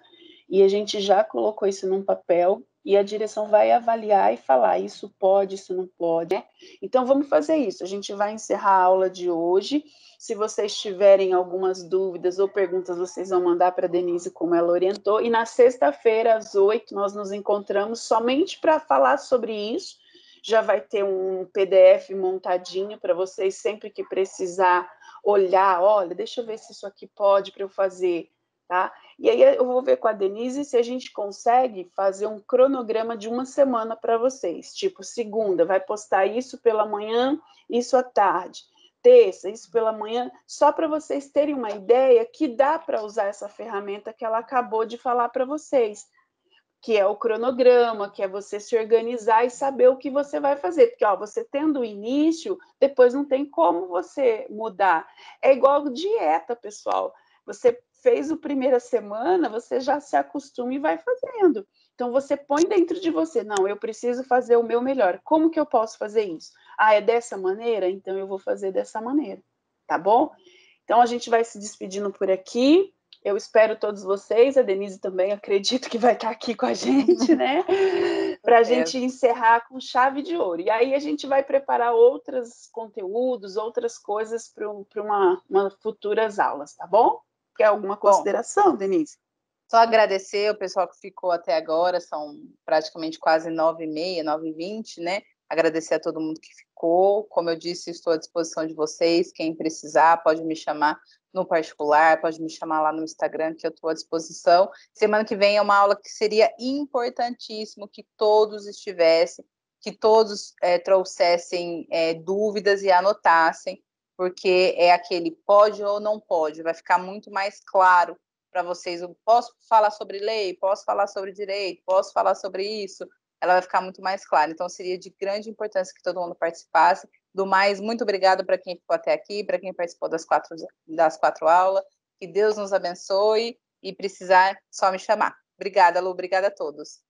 e a gente já colocou isso num papel, e a direção vai avaliar e falar, isso pode, isso não pode, né? Então, vamos fazer isso, a gente vai encerrar a aula de hoje. Se vocês tiverem algumas dúvidas ou perguntas, vocês vão mandar para a Denise, como ela orientou, e na sexta-feira, às 8, nós nos encontramos somente para falar sobre isso. Já vai ter um PDF montadinho para vocês, sempre que precisar olhar, olha, deixa eu ver se isso aqui pode para eu fazer, tá? E aí eu vou ver com a Denise se a gente consegue fazer um cronograma de uma semana para vocês, tipo, segunda, vai postar isso pela manhã, isso à tarde, terça, isso pela manhã, só para vocês terem uma ideia que dá para usar essa ferramenta que ela acabou de falar para vocês, que é o cronograma, que é você se organizar e saber o que você vai fazer, porque você tendo o início, depois não tem como você mudar. É igual dieta, pessoal. Você fez a primeira semana, você já se acostuma e vai fazendo. Então, você põe dentro de você, não, eu preciso fazer o meu melhor. Como que eu posso fazer isso? Ah, é dessa maneira? Então, eu vou fazer dessa maneira, tá bom? Então, a gente vai se despedindo por aqui. Eu espero todos vocês, a Denise também acredito que vai estar aqui com a gente, né? Para a gente encerrar com chave de ouro. E aí a gente vai preparar outros conteúdos, outras coisas para uma futuras aulas, tá bom? Quer alguma consideração, Denise? Só agradecer o pessoal que ficou até agora, são praticamente quase 9h30, 9h20, né? Agradecer a todo mundo que ficou. Como eu disse, estou à disposição de vocês. Quem precisar, pode me chamar no particular, pode me chamar lá no Instagram, que eu estou à disposição. Semana que vem é uma aula que seria importantíssimo que todos estivessem, que todos trouxessem dúvidas e anotassem, porque é aquele pode ou não pode, vai ficar muito mais claro para vocês. Eu posso falar sobre lei, posso falar sobre direito, posso falar sobre isso, ela vai ficar muito mais clara. Então, seria de grande importância que todo mundo participasse. Do mais, muito obrigada para quem ficou até aqui, para quem participou das quatro aulas. Que Deus nos abençoe e precisar, só me chamar. Obrigada, Lu, obrigada a todos.